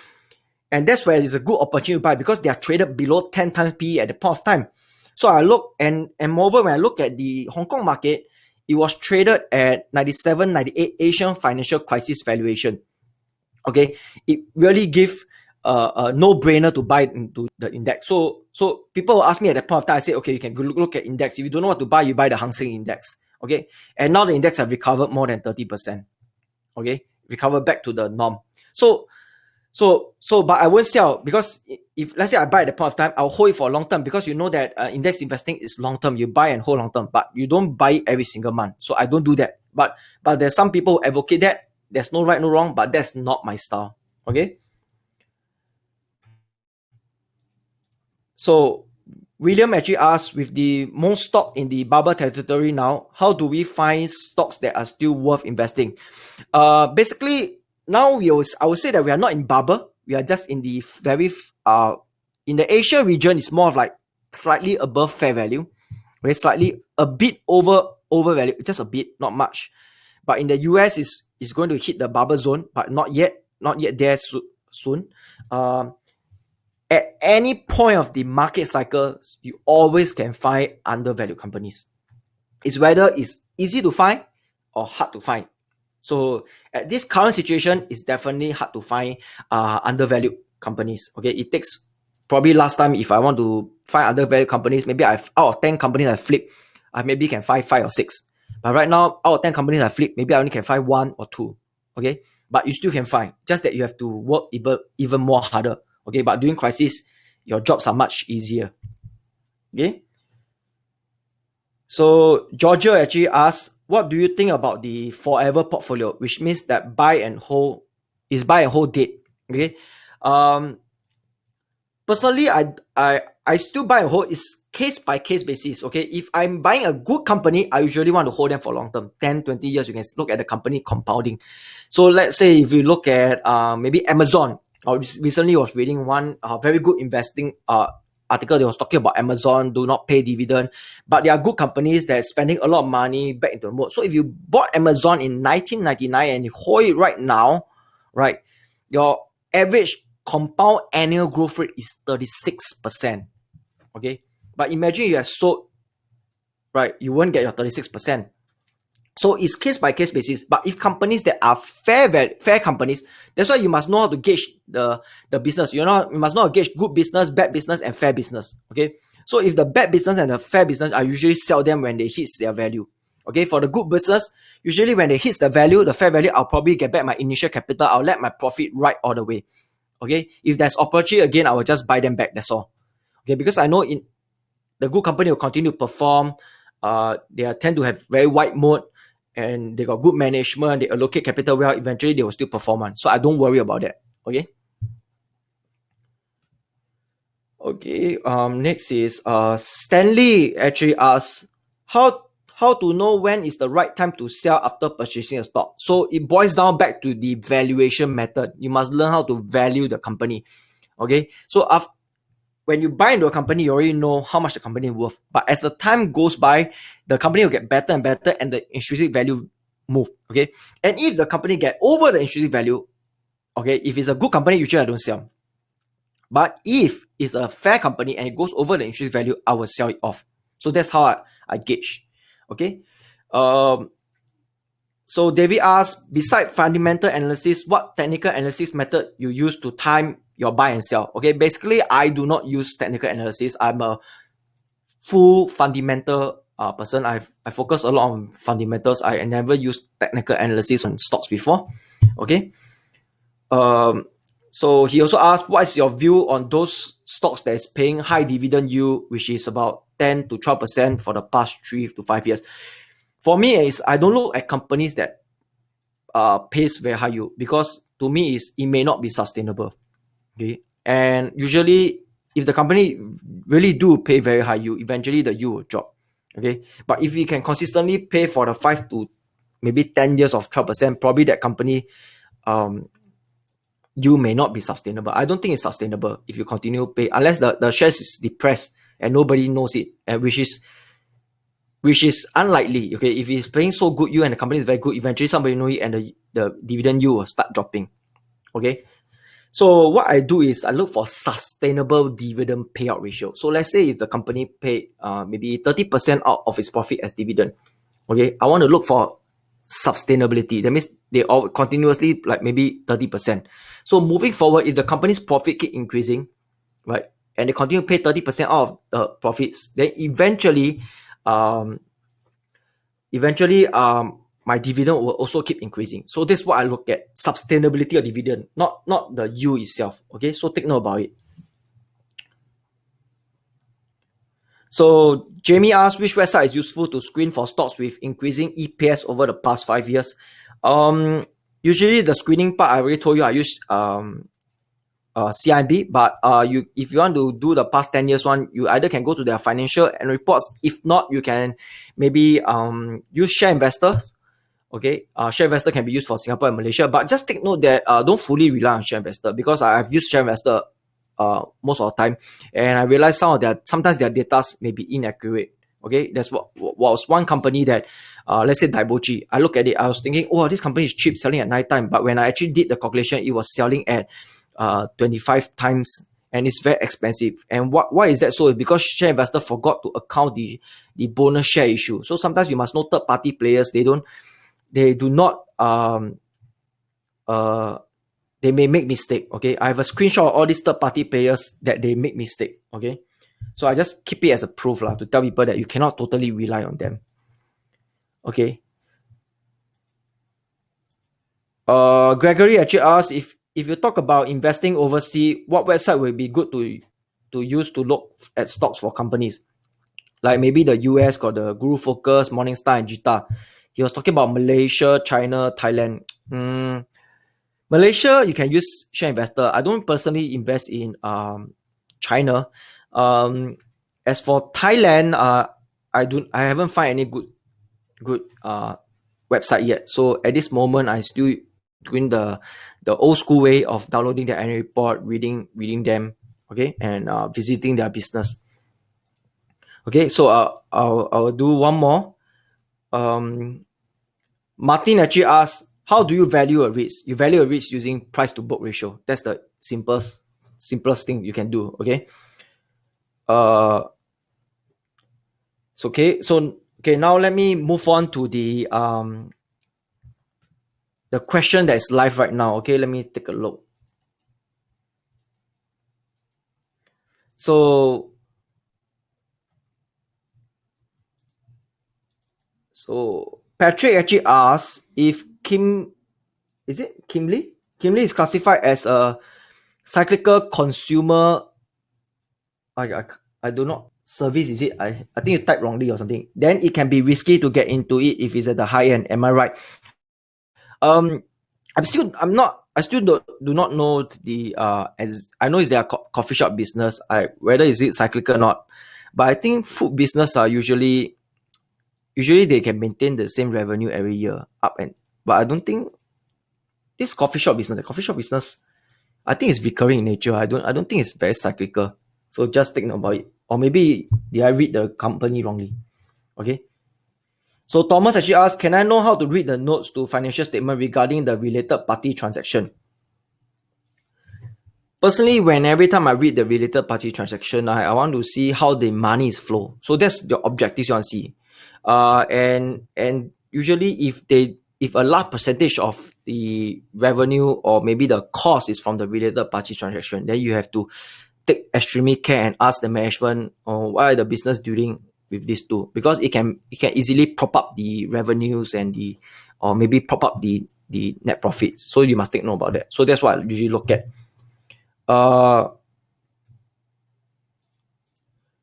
and that's where it's a good opportunity to buy, because they are traded below 10 times PE at the point of time. So I look, and moreover, when I look at the Hong Kong market, it was traded at 97, 98 Asian financial crisis valuation. Okay, it really gives a no-brainer to buy into the index. So people will ask me at that point of time. I say, okay, you can look at index. If you don't know what to buy, you buy the Hang Seng Index. Okay, and now the index have recovered more than 30%. Okay, recover back to the norm. So but I won't sell, because if let's say I buy at the point of time, I'll hold it for a long term, because you know that index investing is long term. You buy and hold long term, but you don't buy it every single month. So I don't do that. But there's some people who advocate that. There's no right, no wrong, but that's not my style. Okay. So William actually asked, with the most stock in the bubble territory now, how do we find stocks that are still worth investing? Basically, now I would say that we are not in bubble. We are just in the in the Asia region. It's more of like slightly above fair value. We're slightly a bit overvalue, just a bit, not much. But in the US, is going to hit the bubble zone, but not yet there soon. At any point of the market cycle, you always can find undervalued companies. It's whether it's easy to find or hard to find. So at this current situation, it's definitely hard to find undervalued companies. Okay, it takes probably last time, if I want to find undervalued companies, maybe out of 10 companies I flip, I maybe can find 5 or 6. But right now, out of 10 companies I flip, maybe I only can find 1 or 2. Okay, but you still can find, just that you have to work even more harder. Okay, but during crisis, your jobs are much easier. Okay. So Georgia actually asked, what do you think about the forever portfolio, which means that buy and hold dead? Okay. Personally, I still buy and hold. It's case by case basis. Okay. If I'm buying a good company, I usually want to hold them for long term, 10, 20 years. You can look at the company compounding. So let's say if you look at maybe Amazon. I recently was reading one very good investing article. They was talking about Amazon do not pay dividend, but there are good companies that are spending a lot of money back into the mode. So if you bought Amazon in 1999 and you hold it right now, right, your average compound annual growth rate is 36%. Okay, but imagine you have sold, right, you won't get your 36%. So it's case by case basis. But if companies that are fair companies, that's why you must know how to gauge the business. You must know how to gauge good business, bad business, and fair business. Okay. So if the bad business and the fair business, I usually sell them when they hit their value. Okay. For the good business, usually when they hit the value, the fair value, I'll probably get back my initial capital. I'll let my profit ride all the way. Okay. If there's opportunity again, I will just buy them back. That's all. Okay. Because I know in the good company will continue to perform. They tend to have very wide moat, and they got good management, they allocate capital well, eventually they will still perform. So I don't worry about that. Okay. Okay. Next is Stanley actually asks, how to know when is the right time to sell after purchasing a stock. So it boils down back to the valuation method. You must learn how to value the company. Okay. So when you buy into a company, you already know how much the company is worth. But as the time goes by, the company will get better and better, and the intrinsic value move. Okay. And if the company get over the intrinsic value, okay, if it's a good company, usually I don't sell. But if it's a fair company and it goes over the intrinsic value, I will sell it off. So that's how I gauge. Okay. So David asks, beside fundamental analysis, what technical analysis method you use to time your buy and sell? Okay, basically, I do not use technical analysis. I'm a full fundamental person. I focus a lot on fundamentals. I never use technical analysis on stocks before. Okay. So he also asked, what is your view on those stocks that is paying high dividend yield, which is about 10 to 12% for the past 3 to 5 years? For me, is I don't look at companies that pays very high yield, because to me it may not be sustainable. Okay, and usually if the company really do pay very high yield, eventually the yield will drop. Okay, but if you can consistently pay for the 5 to maybe 10 years of 12%, probably that company you may not be sustainable. I don't think it's sustainable if you continue pay, unless the shares is depressed and nobody knows it, and which is unlikely. Okay, if it's paying so good yield and the company is very good, eventually somebody know it and the dividend yield will start dropping. Okay, so what I do is I look for sustainable dividend payout ratio. So let's say if the company paid maybe 30% out of its profit as dividend, okay, I want to look for sustainability. That means they all continuously like maybe 30%. So moving forward, if the company's profit keep increasing, right, and they continue to pay 30% out of the profits, then eventually my dividend will also keep increasing. So this is what I look at: sustainability of dividend, not the yield itself. Okay, so take note about it. So Jamie asked, which website is useful to screen for stocks with increasing EPS over the past 5 years? Usually the screening part I already told you I use CIB, but if you want to do the past 10 years one, you either can go to their financial and reports. If not, you can maybe use Share Investor. Okay, Share Investor can be used for Singapore and Malaysia, but just take note that don't fully rely on Share Investor, because I've used Share Investor most of the time, and I realized sometimes their data may be inaccurate. Okay, that's what was one company that let's say Daibochi. I look at it, I was thinking, oh, this company is cheap, selling at night time, but when I actually did the calculation, it was selling at 25 times, and it's very expensive. And why is that so? It's because Share Investor forgot to account the bonus share issue. So sometimes you must know third party players, they do not they may make mistake. Okay, I have a screenshot of all these third party players that they make mistake. Okay, so I just keep it as a proof to tell people that you cannot totally rely on them. Okay. Gregory actually asked, if you talk about investing overseas, what website will be good to use to look at stocks for companies? Like maybe the US got the Guru Focus, Morningstar, and Jita. He was talking about Malaysia, China, Thailand. Malaysia, you can use Share Investor. I don't personally invest in China. As for Thailand, I haven't found any good website yet. So at this moment, I still doing the old school way of downloading their annual report, reading them, okay, and visiting their business. Okay, so I'll do one more. Martin actually asked, how do you value a REIT? You value a REIT using price to book ratio. That's the simplest thing you can do. Okay. So now let me move on to the question that is live right now. Okay, let me take a look. So Patrick actually asked if Kimlee is classified as a cyclical consumer. I do not service, is it? I think you typed wrongly or something. Then it can be risky to get into it if it's at the high end. Am I right? I still do not know the as I know it's their coffee shop business. Whether is it cyclical or not, but I think food business are usually they can maintain the same revenue every year but I don't think this the coffee shop business, I think it's recurring in nature. I don't think it's very cyclical. So just think about it. Or maybe did I read the company wrongly? Okay. So Thomas actually asked, can I know how to read the notes to financial statement regarding the related party transaction? Personally, every time I read the related party transaction, I want to see how the money is flow. So that's the objectives you want to see. And usually if a large percentage of the revenue or maybe the cost is from the related party transaction, then you have to take extremely care and ask the management what are the business doing with these two, because it can easily prop up the revenues or maybe prop up the net profits. So you must take note about that. So that's what I usually look at.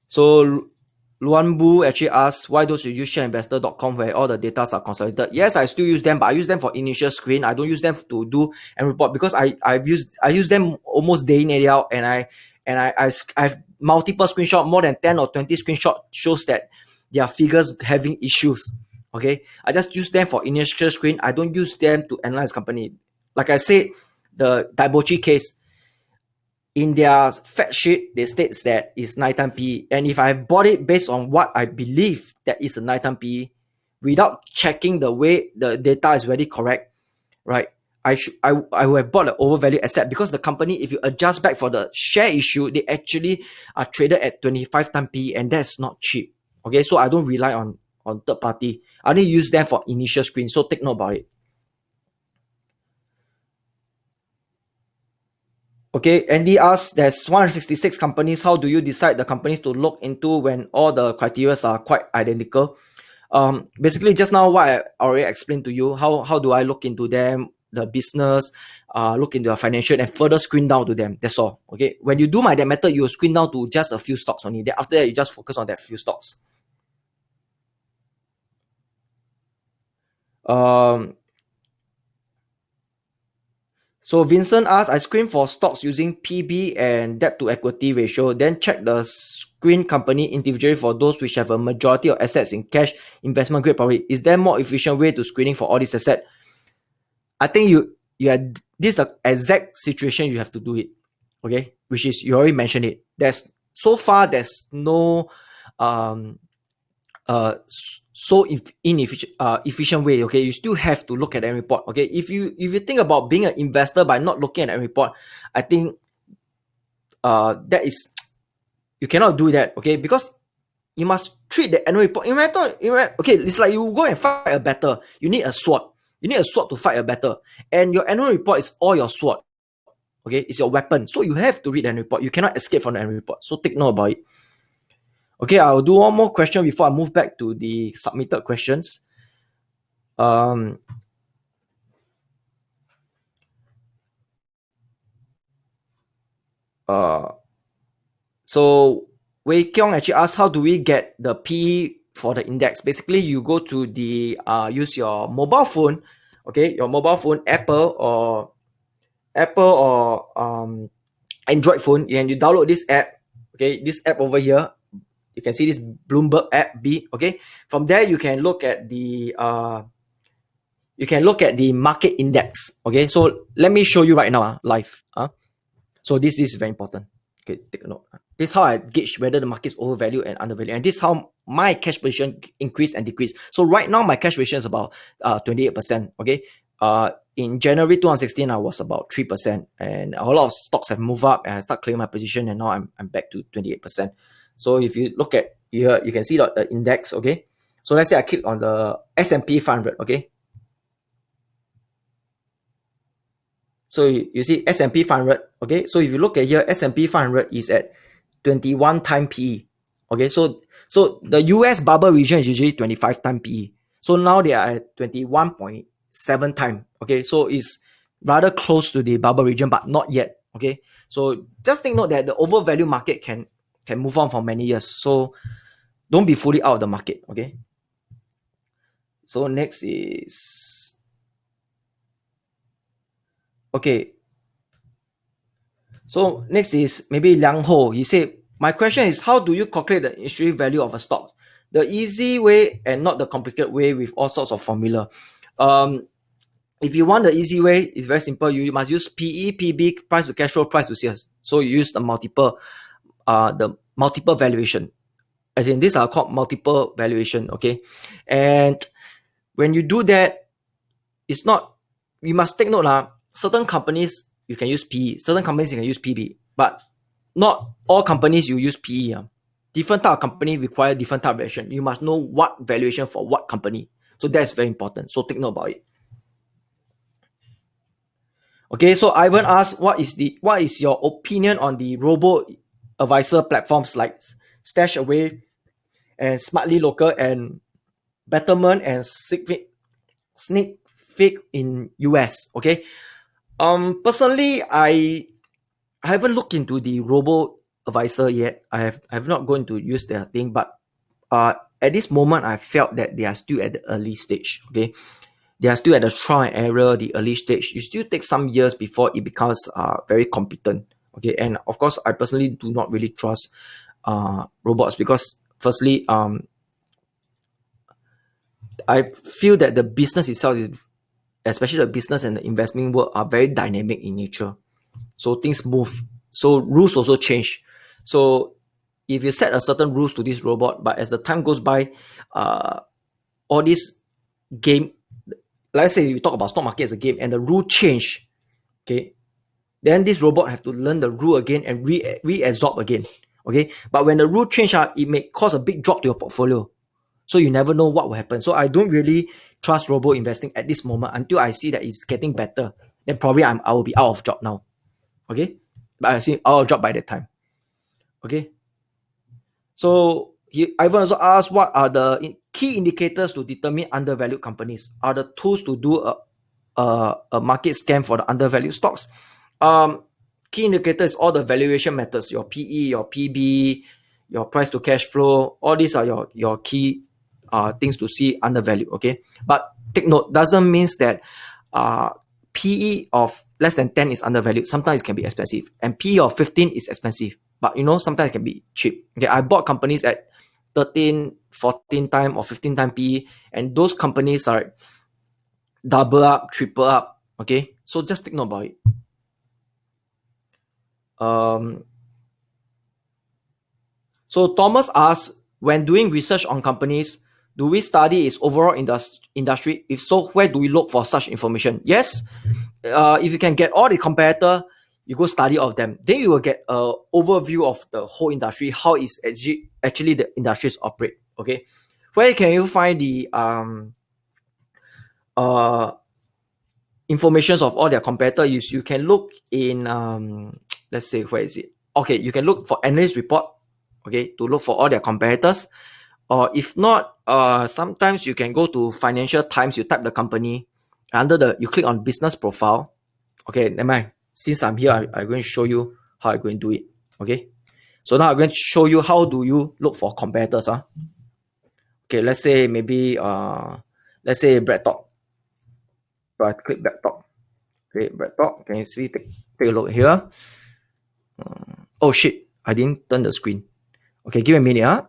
So Luan Bu actually asks, why don't you use shareinvestor.com where all the data are consolidated? Yes, I still use them, but I use them for initial screen. I don't use them to do and report, because I use them almost day in, day out, and I have multiple screenshots, more than 10 or 20 screenshots shows that their figures having issues. Okay, I just use them for initial screen. I don't use them to analyze company. Like I said, the Daibochi case, in their fact sheet, they states that it's nighttime PE. And if I bought it based on what I believe that is a nighttime PE, without checking the way the data is really correct, right? I would have bought an overvalued asset, because the company, if you adjust back for the share issue, they actually are traded at 25 times PE, and that's not cheap. Okay, so I don't rely on third party. I only use them for initial screen. So take note about it. Okay, Andy asks, there's 166 companies. How do you decide the companies to look into when all the criteria are quite identical? Basically just now what I already explained to you, how do I look into them, the business, look into the financial and further screen down to them. That's all. Okay. When you do my that method, you screen down to just a few stocks only. Then after that, you just focus on that few stocks. Um, so Vincent asked, I screen for stocks using PB and debt to equity ratio, then check the screen company individually for those which have a majority of assets in cash, investment grade property. Is there more efficient way to screening for all these assets? I think you are this is the exact situation you have to do it. Okay, which is you already mentioned it. There's so far there's no um so inefficient efficient way. Okay, you still have to look at the report. Okay, if you think about being an investor by not looking at the report, I think that is you cannot do that. Okay, because you must treat the annual report. Okay, it's like you go and fight a battle. You need a sword. You need a sword to fight a battle, and your annual report is all your sword. Okay, it's your weapon. So you have to read the annual report. You cannot escape from the annual report. So take note about it. Okay, I'll do one more question before I move back to the submitted questions. Um, uh, so Wei Kiong actually asked, how do we get the P for the index? Basically, you go to the use your mobile phone, okay, your mobile phone, Apple or Android phone, and you download this app. Okay, this app over here, you can see this Bloomberg app B. Okay, from there you can look at the market index. Okay, so let me show you right now live. So this is very important. Okay, take a note. This is how I gauge whether the market is overvalued and undervalued, and this is how my cash position increase and decrease. So right now my cash position is about 28%. Okay, in January 2016 I was about 3%, and a lot of stocks have moved up, and I start clearing my position, and now I'm back to 28%. So if you look at here, you can see the index. Okay, so let's say I click on the S&P 500. Okay, so you see S&P 500. Okay, so if you look at here, S&P 500 is at 21 time PE. Okay, so the US bubble region is usually 25 time PE. So now they are at 21.7 time. Okay, so it's rather close to the bubble region, but not yet. Okay, so just take note that the overvalued market can move on for many years. So don't be fully out of the market. Okay, so next is okay. So next is maybe Liang Ho. He said, my question is, how do you calculate the intrinsic value of a stock? The easy way and not the complicated way with all sorts of formula. If you want the easy way, it's very simple. You must use PE, PB, price to cash flow, price to sales. So you use the multiple valuation. As in, these are called multiple valuation. Okay, and when you do that, it's not. You must take note certain companies you can use PE, certain companies you can use PB, but not all companies you use PE. Different type of company require different type of valuation. You must know what valuation for what company. So that's very important. So take note about it. Okay, so Ivan asked, what is your opinion on the Robo Advisor platforms like Stashaway and Smartly Local and Betterment and Sneak Fig in US? Okay, personally, I haven't looked into the Robo Advisor yet. I have not going to use their thing, but at this moment, I felt that they are still at the early stage. Okay, they are still at the trial and error, the early stage. You still take some years before it becomes very competent. Okay, and of course, I personally do not really trust robots because firstly, I feel that the business itself is, especially the business and the investment world, are very dynamic in nature. So things move. So rules also change. So if you set a certain rules to this robot, but as the time goes by, all this game, let's say you talk about stock market as a game, and the rule change, okay, then this robot have to learn the rule again and reabsorb again. Okay, but when the rule change, it may cause a big drop to your portfolio. So you never know what will happen. So I don't really trust robo investing at this moment until I see that it's getting better. Then probably I will be out of job now. Okay, but I see out of job by that time. Okay, so Ivan also asked, what are the key indicators to determine undervalued companies are the tools to do a market scan for the undervalued stocks. Key indicator is all the valuation methods, your PE, your PB, your price to cash flow. All these are your key things to see undervalued. Okay, but take note, doesn't means that PE of less than 10 is undervalued. Sometimes it can be expensive, and PE of 15 is expensive. But sometimes it can be cheap. Okay, I bought companies at 13, 14 time or 15 time PE, and those companies are double up, triple up. Okay, so just take note about it. So Thomas asks, when doing research on companies, do we study its overall industry? If so, where do we look for such information? Yes, if you can get all the competitor, you go study all of them. Then you will get an overview of the whole industry, how is actually the industries operate. Okay, where can you find the informations of all their competitors? You can look in let's say, where is it? Okay, you can look for analyst report. Okay, to look for all their competitors. Or if not, sometimes you can go to Financial Times, you type the company, you click on business profile. Okay, never mind. Since I'm here, I'm going to show you how I'm going to do it. Okay, so now I'm going to show you how do you look for competitors. Okay, let's say maybe let's say Bread Talk. So I click Bread Talk. Okay, Bread Talk. Can you see? Take a look here. Oh shit, I didn't turn the screen. Okay, give me a minute.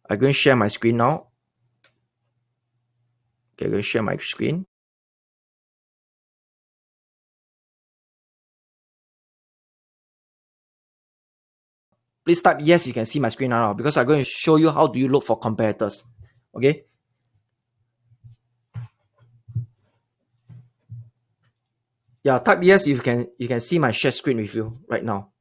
I'm going to share my screen now. Okay, I'm going to share my screen. Please type yes, you can see my screen now because I'm going to show you how do you look for competitors. Okay. Yeah, type yes if you can see my share screen with you right now.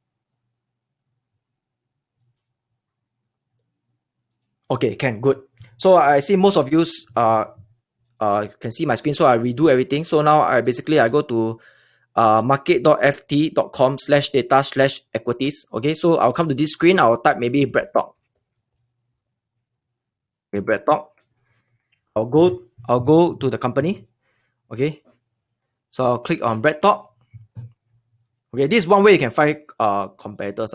Okay, good. So I see most of you can see my screen, so I redo everything. So now I go to market.ft.com/data/equities. Okay, so I'll come to this screen. I'll type maybe Bread Talk. Okay, Bread Talk. I'll go to the company. Okay, so I'll click on Bread Talk. Okay, this is one way you can find competitors.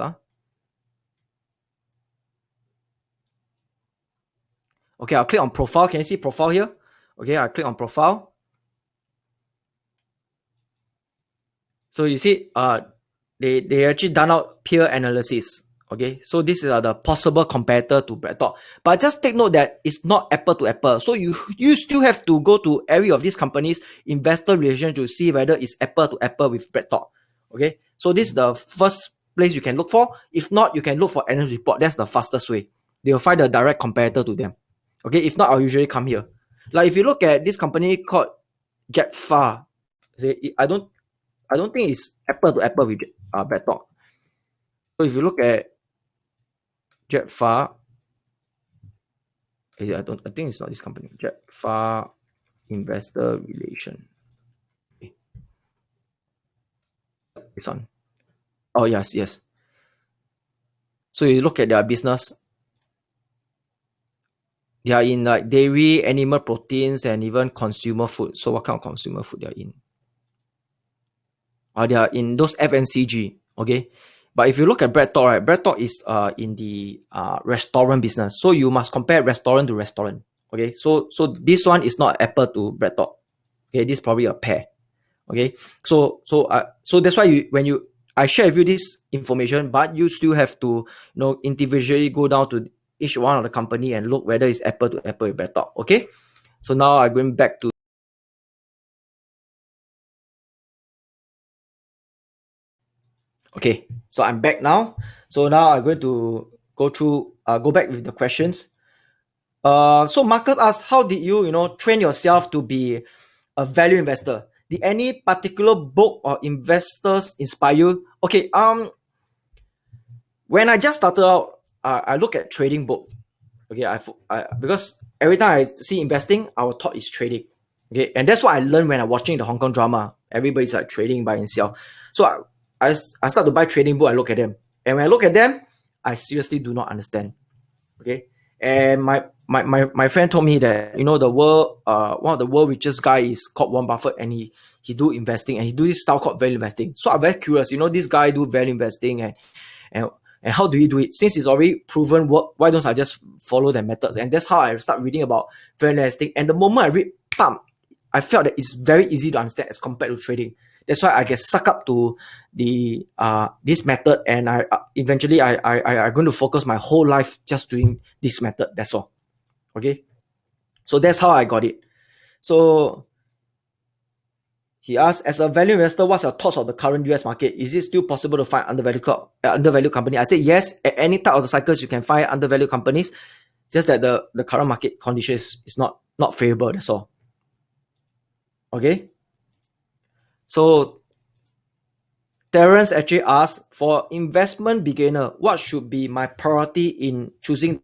Okay, I'll click on profile. Can you see profile here? Okay, I'll click on profile. So you see, they actually done out peer analysis. Okay, so this is the possible competitor to BreadTalk. But just take note that it's not apple to apple. So you still have to go to every of these companies' investor relations to see whether it's apple to apple with BreadTalk. Okay, so this is the first place you can look for. If not, you can look for analyst report. That's the fastest way. They will find a direct competitor to them. Okay, if not, I'll usually come here. Like if you look at this company called JetFar, I don't think it's apple to apple with BreadTalk. So if you look at JetFar, I think it's not this company. JetFar Investor Relation. This one. Oh yes. So you look at their business. They are in like dairy, animal proteins, and even consumer food. So what kind of consumer food they are in? They are in those FMCG. Okay. But if you look at BreadTalk, right, BreadTalk is in the restaurant business. So you must compare restaurant to restaurant. Okay. So this one is not apple to BreadTalk. Okay, this is probably a pair. Okay. So that's why I share with you this information, but you still have to individually go down to each one of the company and look whether it's apple to apple with BreadTalk. Okay. So now I'm going back to okay, so I'm back now. So now I'm going to go back with the questions. So Marcus asked, how did you train yourself to be a value investor? Did any particular book or investors inspire you? Okay, when I just started out, I look at trading book. Okay, because every time I see investing, our thought is trading. Okay, and that's what I learned when I'm watching the Hong Kong drama. Everybody's like trading, buy and sell. So I start to buy trading book. I look at them, and when I look at them, I seriously do not understand. Okay, and my friend told me that the world one of the world richest guy is called Warren Buffett, and he do investing, and he do this style called value investing. So I'm very curious, this guy do value investing, and and how do you do it? Since it's already proven work, why don't I just follow the methods? And that's how I start reading about value investing. And the moment I read, bam, I felt that it's very easy to understand as compared to trading. That's why I get sucked up to the this method, and I eventually I'm going to focus my whole life just doing this method. That's all. Okay, so that's how I got it. So he asked, as a value investor, what's your thoughts on the current US market? Is it still possible to find undervalued company? I say yes. At any type of the cycles, you can find undervalued companies. Just that the current market conditions is not favorable. That's all. Okay. So Terence actually asked, for investment beginner, what should be my priority in choosing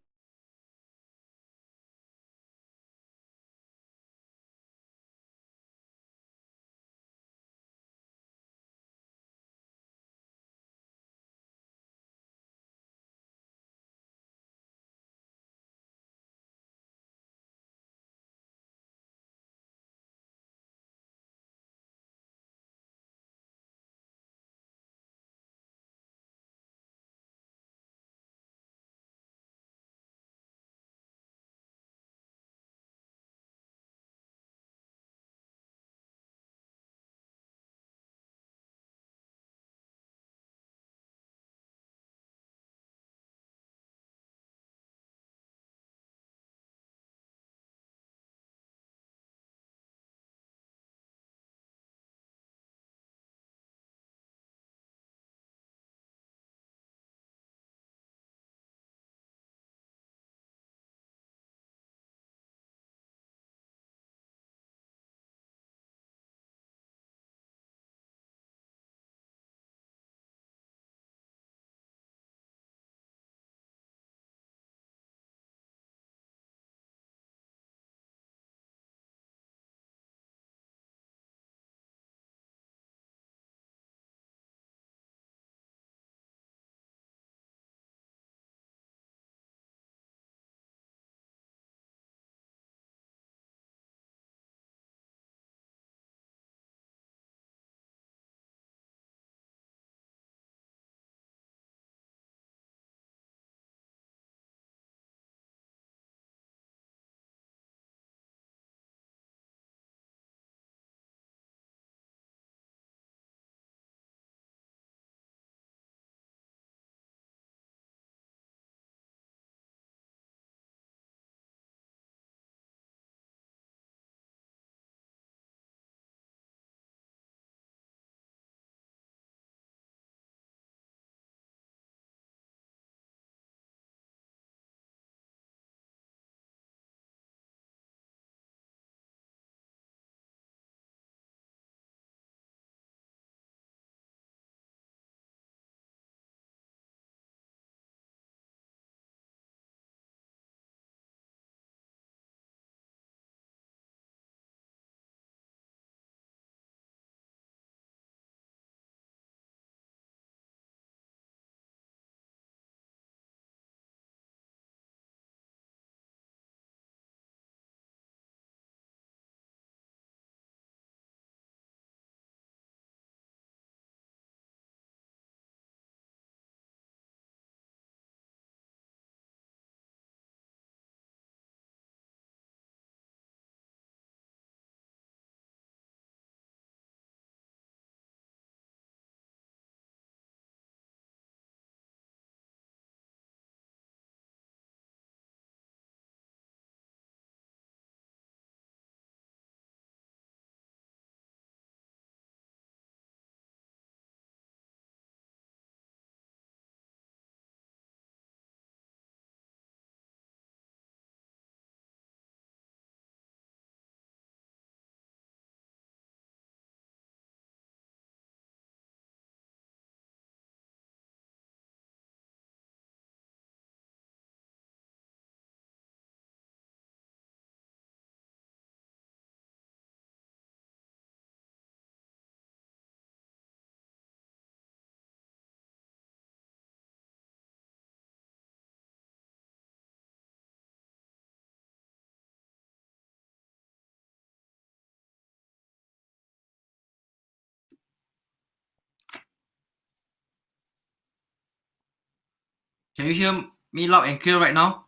Can you hear me loud and clear right now?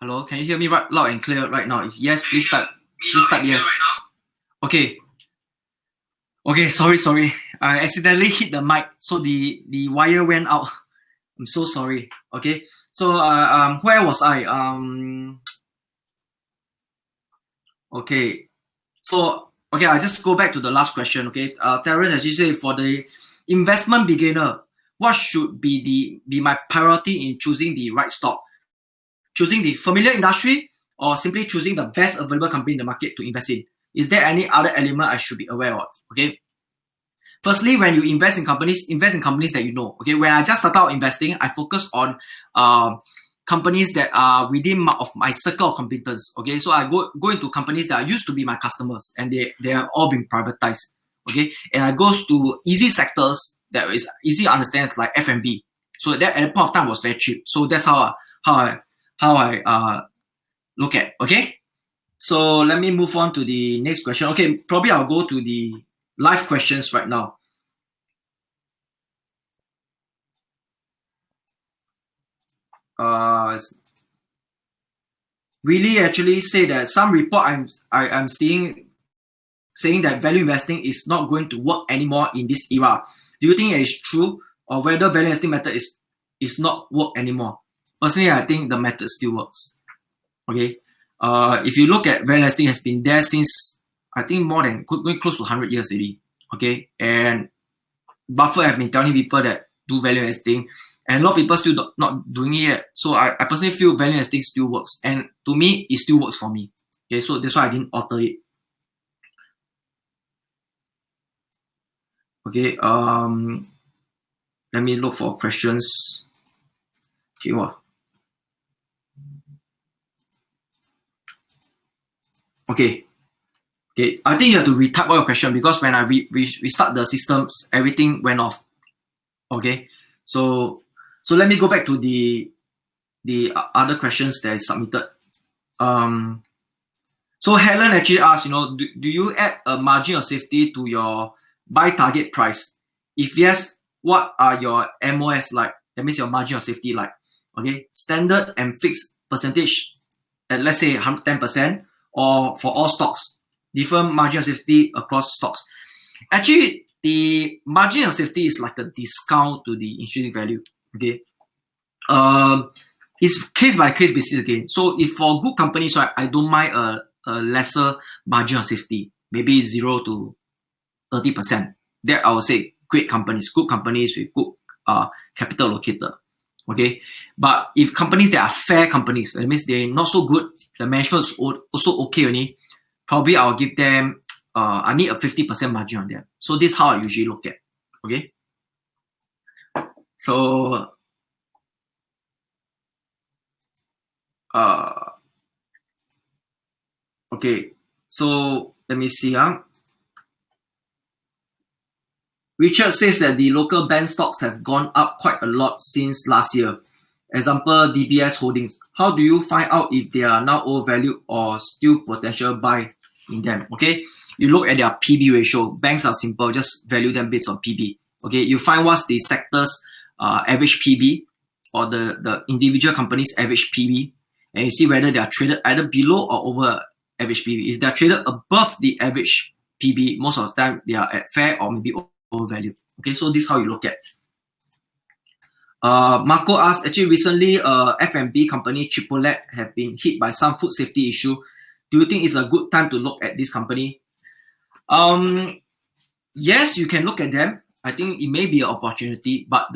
Hello, can you hear me loud and clear right now? If yes, please type. Please type yes. Okay. Okay, sorry. I accidentally hit the mic, so the wire went out. I'm so sorry. Okay. So where was I? Okay. So okay, I just go back to the last question. Okay. Terrence actually said for the investment beginner, what should be my priority in choosing the right stock? Choosing the familiar industry or simply choosing the best available company in the market to invest in? Is there any other element I should be aware of? Okay. Firstly, when you invest in companies that you know. Okay. When I just started out investing, I focus on companies that are within my circle of competence. Okay. So I go into companies that used to be my customers and they have all been privatized. Okay. And I go to easy sectors that is easy to understand, like F&B. So that at the point of time was very cheap. So that's how I look at. Okay. So let me move on to the next question. Okay, probably I'll go to the live questions right now. Really actually say that some report I'm seeing saying that value investing is not going to work anymore in this era. Do you think it is true, or whether value investing method is not work anymore? Personally, I think the method still works. Okay. If you look at value investing has been there since I think more than going close to 100 years already. Okay. And Buffett have been telling people that do value investing, and a lot of people still not doing it yet. So I personally feel value investing still works, and to me, it still works for me. Okay, so that's why I didn't alter it. Okay, let me look for questions. Okay, what? Okay, okay. I think you have to retype all your question because when I restart the systems, everything went off. Okay, so let me go back to the other questions that is submitted. So Helen actually asked, do you add a margin of safety to your buy target price? If yes, what are your MOS like? That means your margin of safety like. Okay, standard and fixed percentage at let's say 10%, or for all stocks, different margin of safety across stocks. Actually, the margin of safety is like a discount to the intrinsic value. Okay, it's case by case basis again. So if for good companies, right, I don't mind a lesser margin of safety, maybe 0 to 30%. That I would say great companies, good companies with good capital allocator. Okay, but if companies that are fair companies, that means they're not so good, the management is also okay only, probably I'll give them I need a 50% margin on them. So this is how I usually look at. Okay, so uh okay, so let me see. Richard says that the local bank stocks have gone up quite a lot since last year. Example, DBS Holdings. How do you find out if they are now overvalued or still potential buy in them? Okay, you look at their PB ratio. Banks are simple, just value them based on PB. Okay, you find what's the sector's average PB or the individual company's average PB, and you see whether they are traded either below or over average PB. If they are traded above the average PB, most of the time they are at fair or maybe overvalued. Okay, so this is how you look at. Marco asked, actually recently F&B company Chipotle have been hit by some food safety issue. Do you think it's a good time to look at this company? Yes, you can look at them. I think it may be an opportunity, but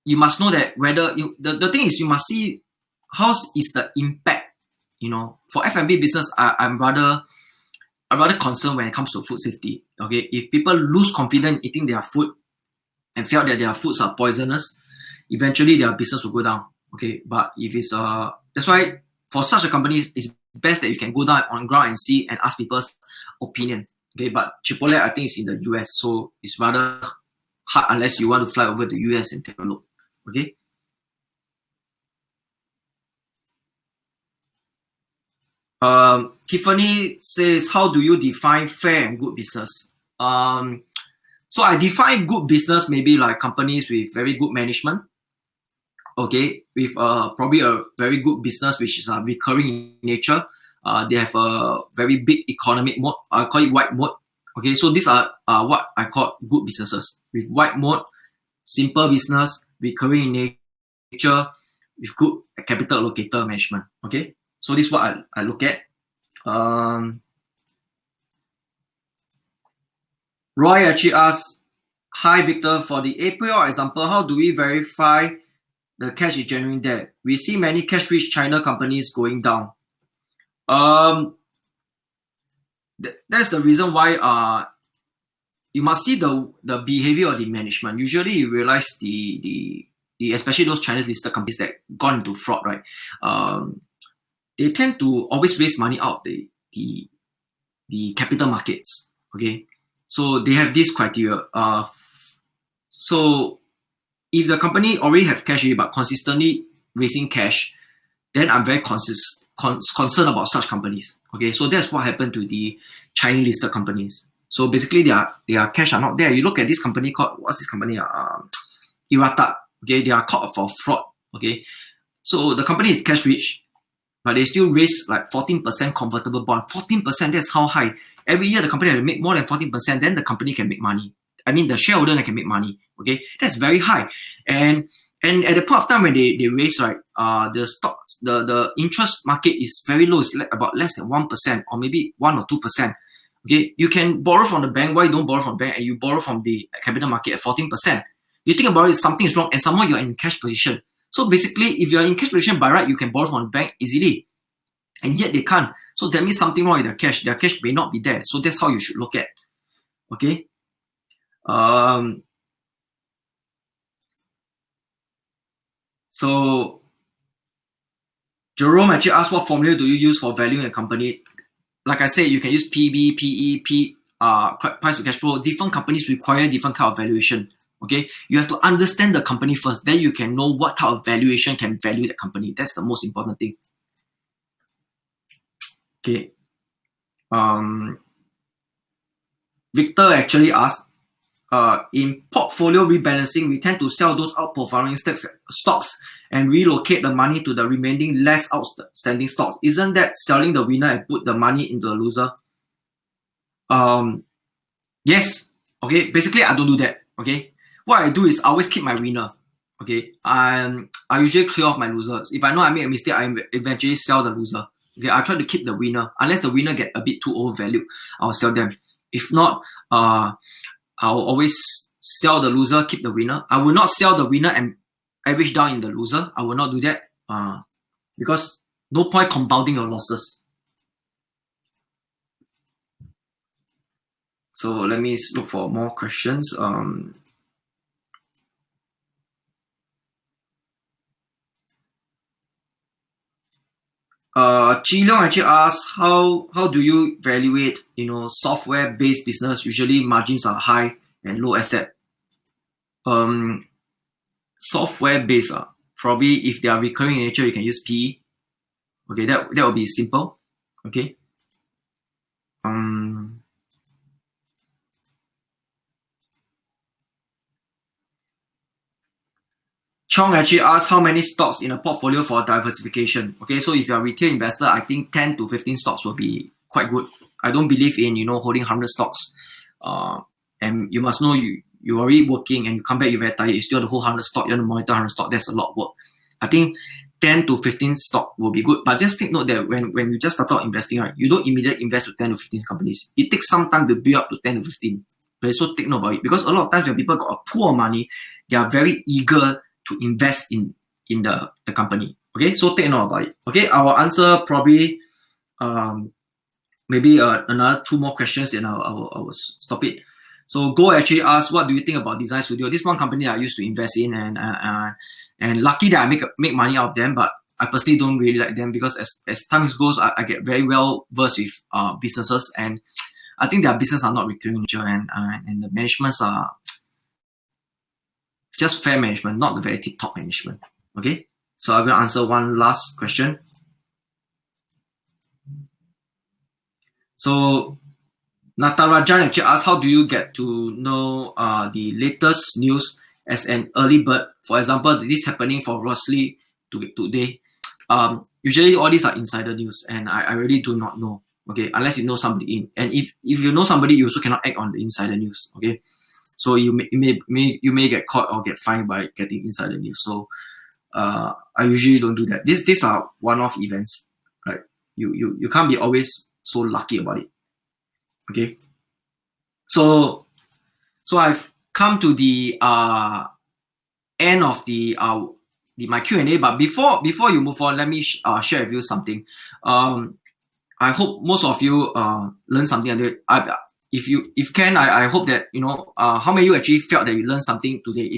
you must know that whether the thing is you must see how is the impact. For F&B business, I'm rather concerned when it comes to food safety. Okay, if people lose confidence in eating their food and felt that their foods are poisonous, eventually their business will go down. Okay, but if it's that's why for such a company, it's best that you can go down on ground and see and ask people's opinion. Okay, but Chipotle I think is in the US, so it's rather hard unless you want to fly over the US and take a look. Okay. Tiffany says, how do you define fair and good business? So I define good business maybe like companies with very good management, okay, with probably a very good business which is recurring in nature. They have a very big economic mode. I call it white mode. Okay, so these are what I call good businesses with white mode, simple business, recurring in nature, with good capital allocator management. Okay, so this is what I look at. Roy actually asks, hi Victor, for the April example, how do we verify the cash is genuine there? We see many cash-rich China companies going down. That's the reason why you must see the behavior of the management. Usually you realize the especially those Chinese listed companies that gone into fraud, right? They tend to always raise money out of the capital markets. Okay, so they have this criteria. So if the company already have cash but consistently raising cash, then I'm very concerned about such companies. Okay, so that's what happened to the Chinese listed companies. So basically, their cash are not there. You look at this company called, what's this company? Irata. Okay, they are caught for fraud. Okay, so the company is cash rich, but they still raise like 14% convertible bond. 14%, that's how high. Every year the company has to make more than 14%, then the company can make money. I mean, the shareholder can make money. Okay, that's very high. And at the point of time when they raise, right, the stock, the interest market is very low. It's about less than 1% or maybe 1 or 2%. Okay, you can borrow from the bank. Why you don't borrow from the bank and you borrow from the capital market at 14%? You think about it, something is wrong, and somehow you're in cash position. So basically, if you're in cash position by right, you can borrow from the bank easily, and yet they can't. So that means something wrong with their cash. Their cash may not be there. So that's how you should look at. Okay. So Jerome actually asked, what formula do you use for valuing a company? Like I said, you can use PB, PE, price to cash flow. Different companies require different kind of valuation. Okay, you have to understand the company first. Then you can know what type of valuation can value the company. That's the most important thing. Okay. Victor actually asked, in portfolio rebalancing, we tend to sell those outperforming stocks and relocate the money to the remaining less outstanding stocks. Isn't that selling the winner and put the money into the loser? Yes. Okay. Basically, I don't do that. Okay. What I do is I always keep my winner. Okay. I usually clear off my losers. If I know I make a mistake, I eventually sell the loser. Okay. I try to keep the winner. Unless the winner get a bit too overvalued, I'll sell them. If not, I'll always sell the loser, keep the winner. I will not sell the winner and average down in the loser. I will not do that because no point compounding your losses. So let me look for more questions. Chi Leong actually asks, how do you evaluate software based business? Usually margins are high and low asset. Software based probably if they are recurring in nature, you can use PE. Okay, that will be simple. Okay. Chong actually asked how many stocks in a portfolio for diversification. Okay, so if you're a retail investor, I think 10 to 15 stocks will be quite good. I don't believe in holding 100 stocks. And you must know you're already working and you come back, you're very tired, you still have to hold 100 stock, you want to monitor 100 stock, that's a lot of work. I think 10 to 15 stock will be good. But just take note that when you just start out investing, right, you don't immediately invest to 10 to 15 companies. It takes some time to build up to 10 to 15. Okay, so take note about it. Because a lot of times when people got a pool of money, they are very eager to invest in the company. Okay, so take note about it. Okay, I will answer probably maybe another 2 more questions and I will stop it. So Go actually asked, what do you think about Design Studio? This one company I used to invest in, and lucky that I make money out of them, but I personally don't really like them because as time goes, I get very well versed with businesses, and I think their business are not recurring nature, and the managements are just fair management, not the very tip-top management. Okay, so I'm going to answer one last question. So Natarajan actually asked, how do you get to know the latest news as an early bird? For example, this happening for Rosely today. Usually all these are insider news, and I really do not know. Okay, unless you know somebody in, and if you know somebody, you also cannot act on the insider news. Okay, so you may get caught or get fined by getting insider news. So I usually don't do that. These are one-off events, right? You can't be always so lucky about it. Okay, so I've come to the end of my Q&A. But before you move on, let me share with you something. I hope most of you learn something under it. If can, I hope that how many of you actually felt that you learned something today.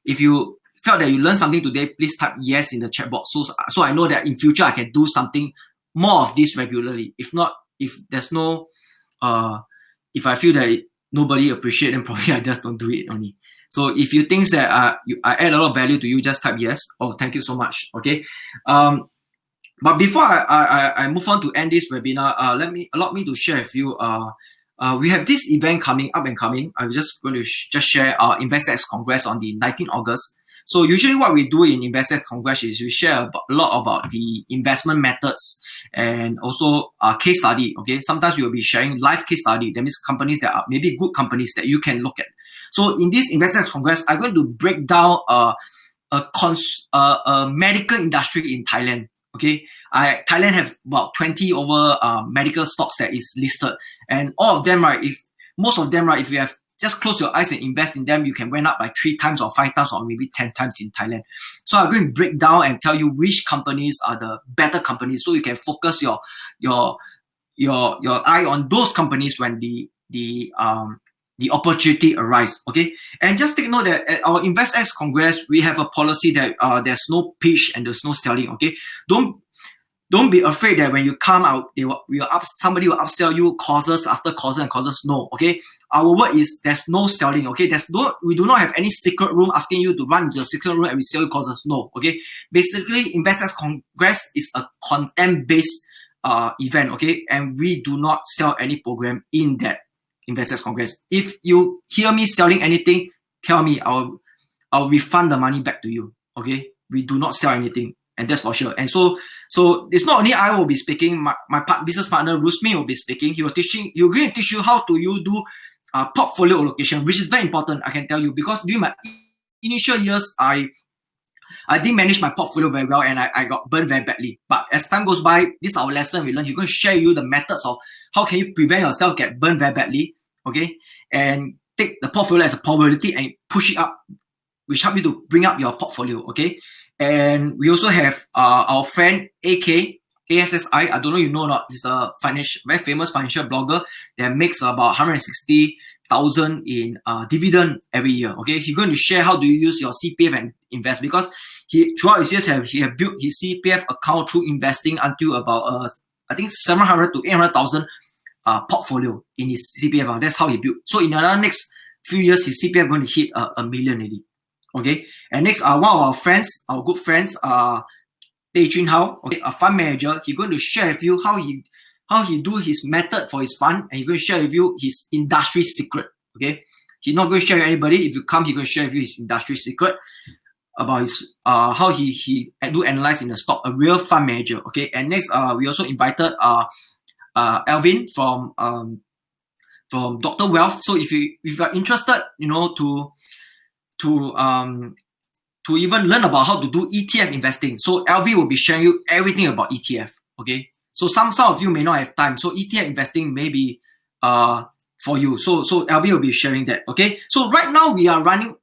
If you felt that you learned something today, please type yes in the chat box, so I know that in future I can do something more of this regularly. If not, if there's no if I feel that nobody appreciate, then probably I just don't do it only. So if you think that I add a lot of value to you, just type yes. Oh, thank you so much. Okay. But before I move on to end this webinar, allow me to share with you. We have this event coming up and coming. I'm just going to just share our InvestX Congress on the 19th August. So usually what we do in InvestX Congress is we share a lot about the investment methods and also case study. Okay, sometimes we will be sharing live case study. That means companies that are maybe good companies that you can look at. So in this InvestX Congress, I'm going to break down a medical industry in Thailand. Okay, Thailand have about 20 over medical stocks that is listed, and all of them, right? Most of them, right? If you have just close your eyes and invest in them, you can went up by 3 times or 5 times or maybe 10 times in Thailand. So I'm going to break down and tell you which companies are the better companies, so you can focus your eye on those companies when the opportunity arise. Okay, and just take note that at our InvestX Congress, we have a policy that there's no pitch and there's no selling. Okay, don't be afraid that when you come out, somebody will upsell you causes after causes and causes. No, okay. Our word is there's no selling. Okay, we do not have any secret room asking you to run into the secret room and we sell you causes. No, okay. Basically, InvestX Congress is a content-based event. Okay, and we do not sell any program in that InvestX Congress. If you hear me selling anything, tell me. I'll refund the money back to you. Okay, we do not sell anything. And that's for sure. And so it's not only I will be speaking. My business partner Rusmi will be speaking. He's going to teach you how to do portfolio allocation, which is very important. I can tell you, because during my initial years, I didn't manage my portfolio very well, and I got burned very badly. But as time goes by, this is our lesson we learn. He's going to share you the methods of how can you prevent yourself get burned very badly. Okay, and take the portfolio as a probability and push it up, which help you to bring up your portfolio. Okay. And we also have our friend AK, ASSI. I don't know you know or not. He's a very famous financial blogger that makes about 160,000 in dividend every year. Okay, he's going to share how do you use your CPF and invest, because throughout his years he have built his CPF account through investing until about I think 700 to 800,000 portfolio in his CPF. That's how he built. So in the next few years, his CPF going to hit a million already. Okay, and next, one of our friends, our good friends, Tay Jun Hao, okay, a fund manager. He's going to share with you how he do his method for his fund, and he's going to share with you his industry secret. Okay, he's not going to share with anybody. If you come, he's going to share with you his industry secret about his how he do analyze in the stock. A real fund manager. Okay, and next, we also invited Alvin from Dr. Wealth. So if you are interested, to even learn about how to do ETF investing, so LV will be sharing you everything about ETF. Okay, so some of you may not have time, so ETF investing may be for you. So LV will be sharing that. Okay, so right now we are running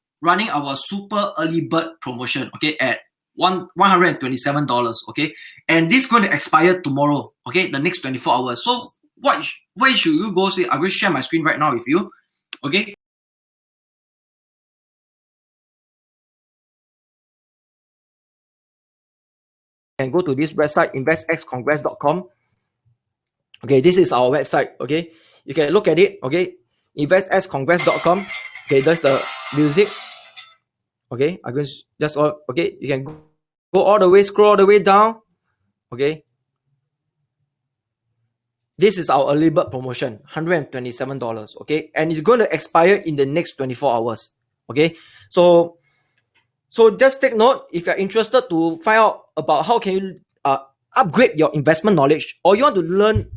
our super early bird promotion. Okay, at $127. Okay, and this is going to expire tomorrow. Okay, the next 24 hours. So where should you go? See, I'm going to share my screen right now with you. Okay. And go to this website, investxcongress.com. Okay, this is our website. Okay, you can look at it. Okay, investxcongress.com. Okay, that's the music. Okay, I'm going to just okay. You can go all the way, scroll all the way down. Okay, This is our early bird promotion, $127. Okay, and it's going to expire in the next 24 hours. Okay, so just take note, if you're interested to find out about how can you upgrade your investment knowledge, or you want to learn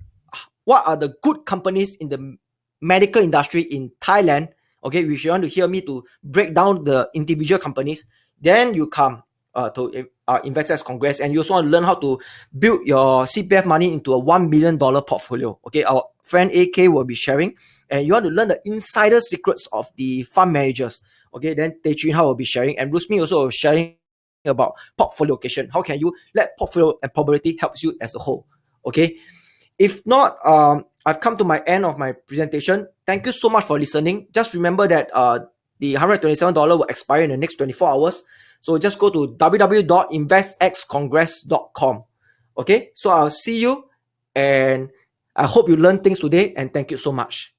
what are the good companies in the medical industry in Thailand, okay, which you want to hear me to break down the individual companies, then you come to Investors Congress, and you also want to learn how to build your CPF money into a $1 million portfolio. Okay, our friend AK will be sharing, and you want to learn the insider secrets of the fund managers. Okay, then Teh Chin Hao will be sharing, and Rusmi also will be sharing about portfolio allocation. How can you let portfolio and probability helps you as a whole? Okay, if not, I've come to my end of my presentation. Thank you so much for listening. Just remember that the $127 will expire in the next 24 hours. So just go to www.investxcongress.com. Okay, so I'll see you, and I hope you learned things today, and thank you so much.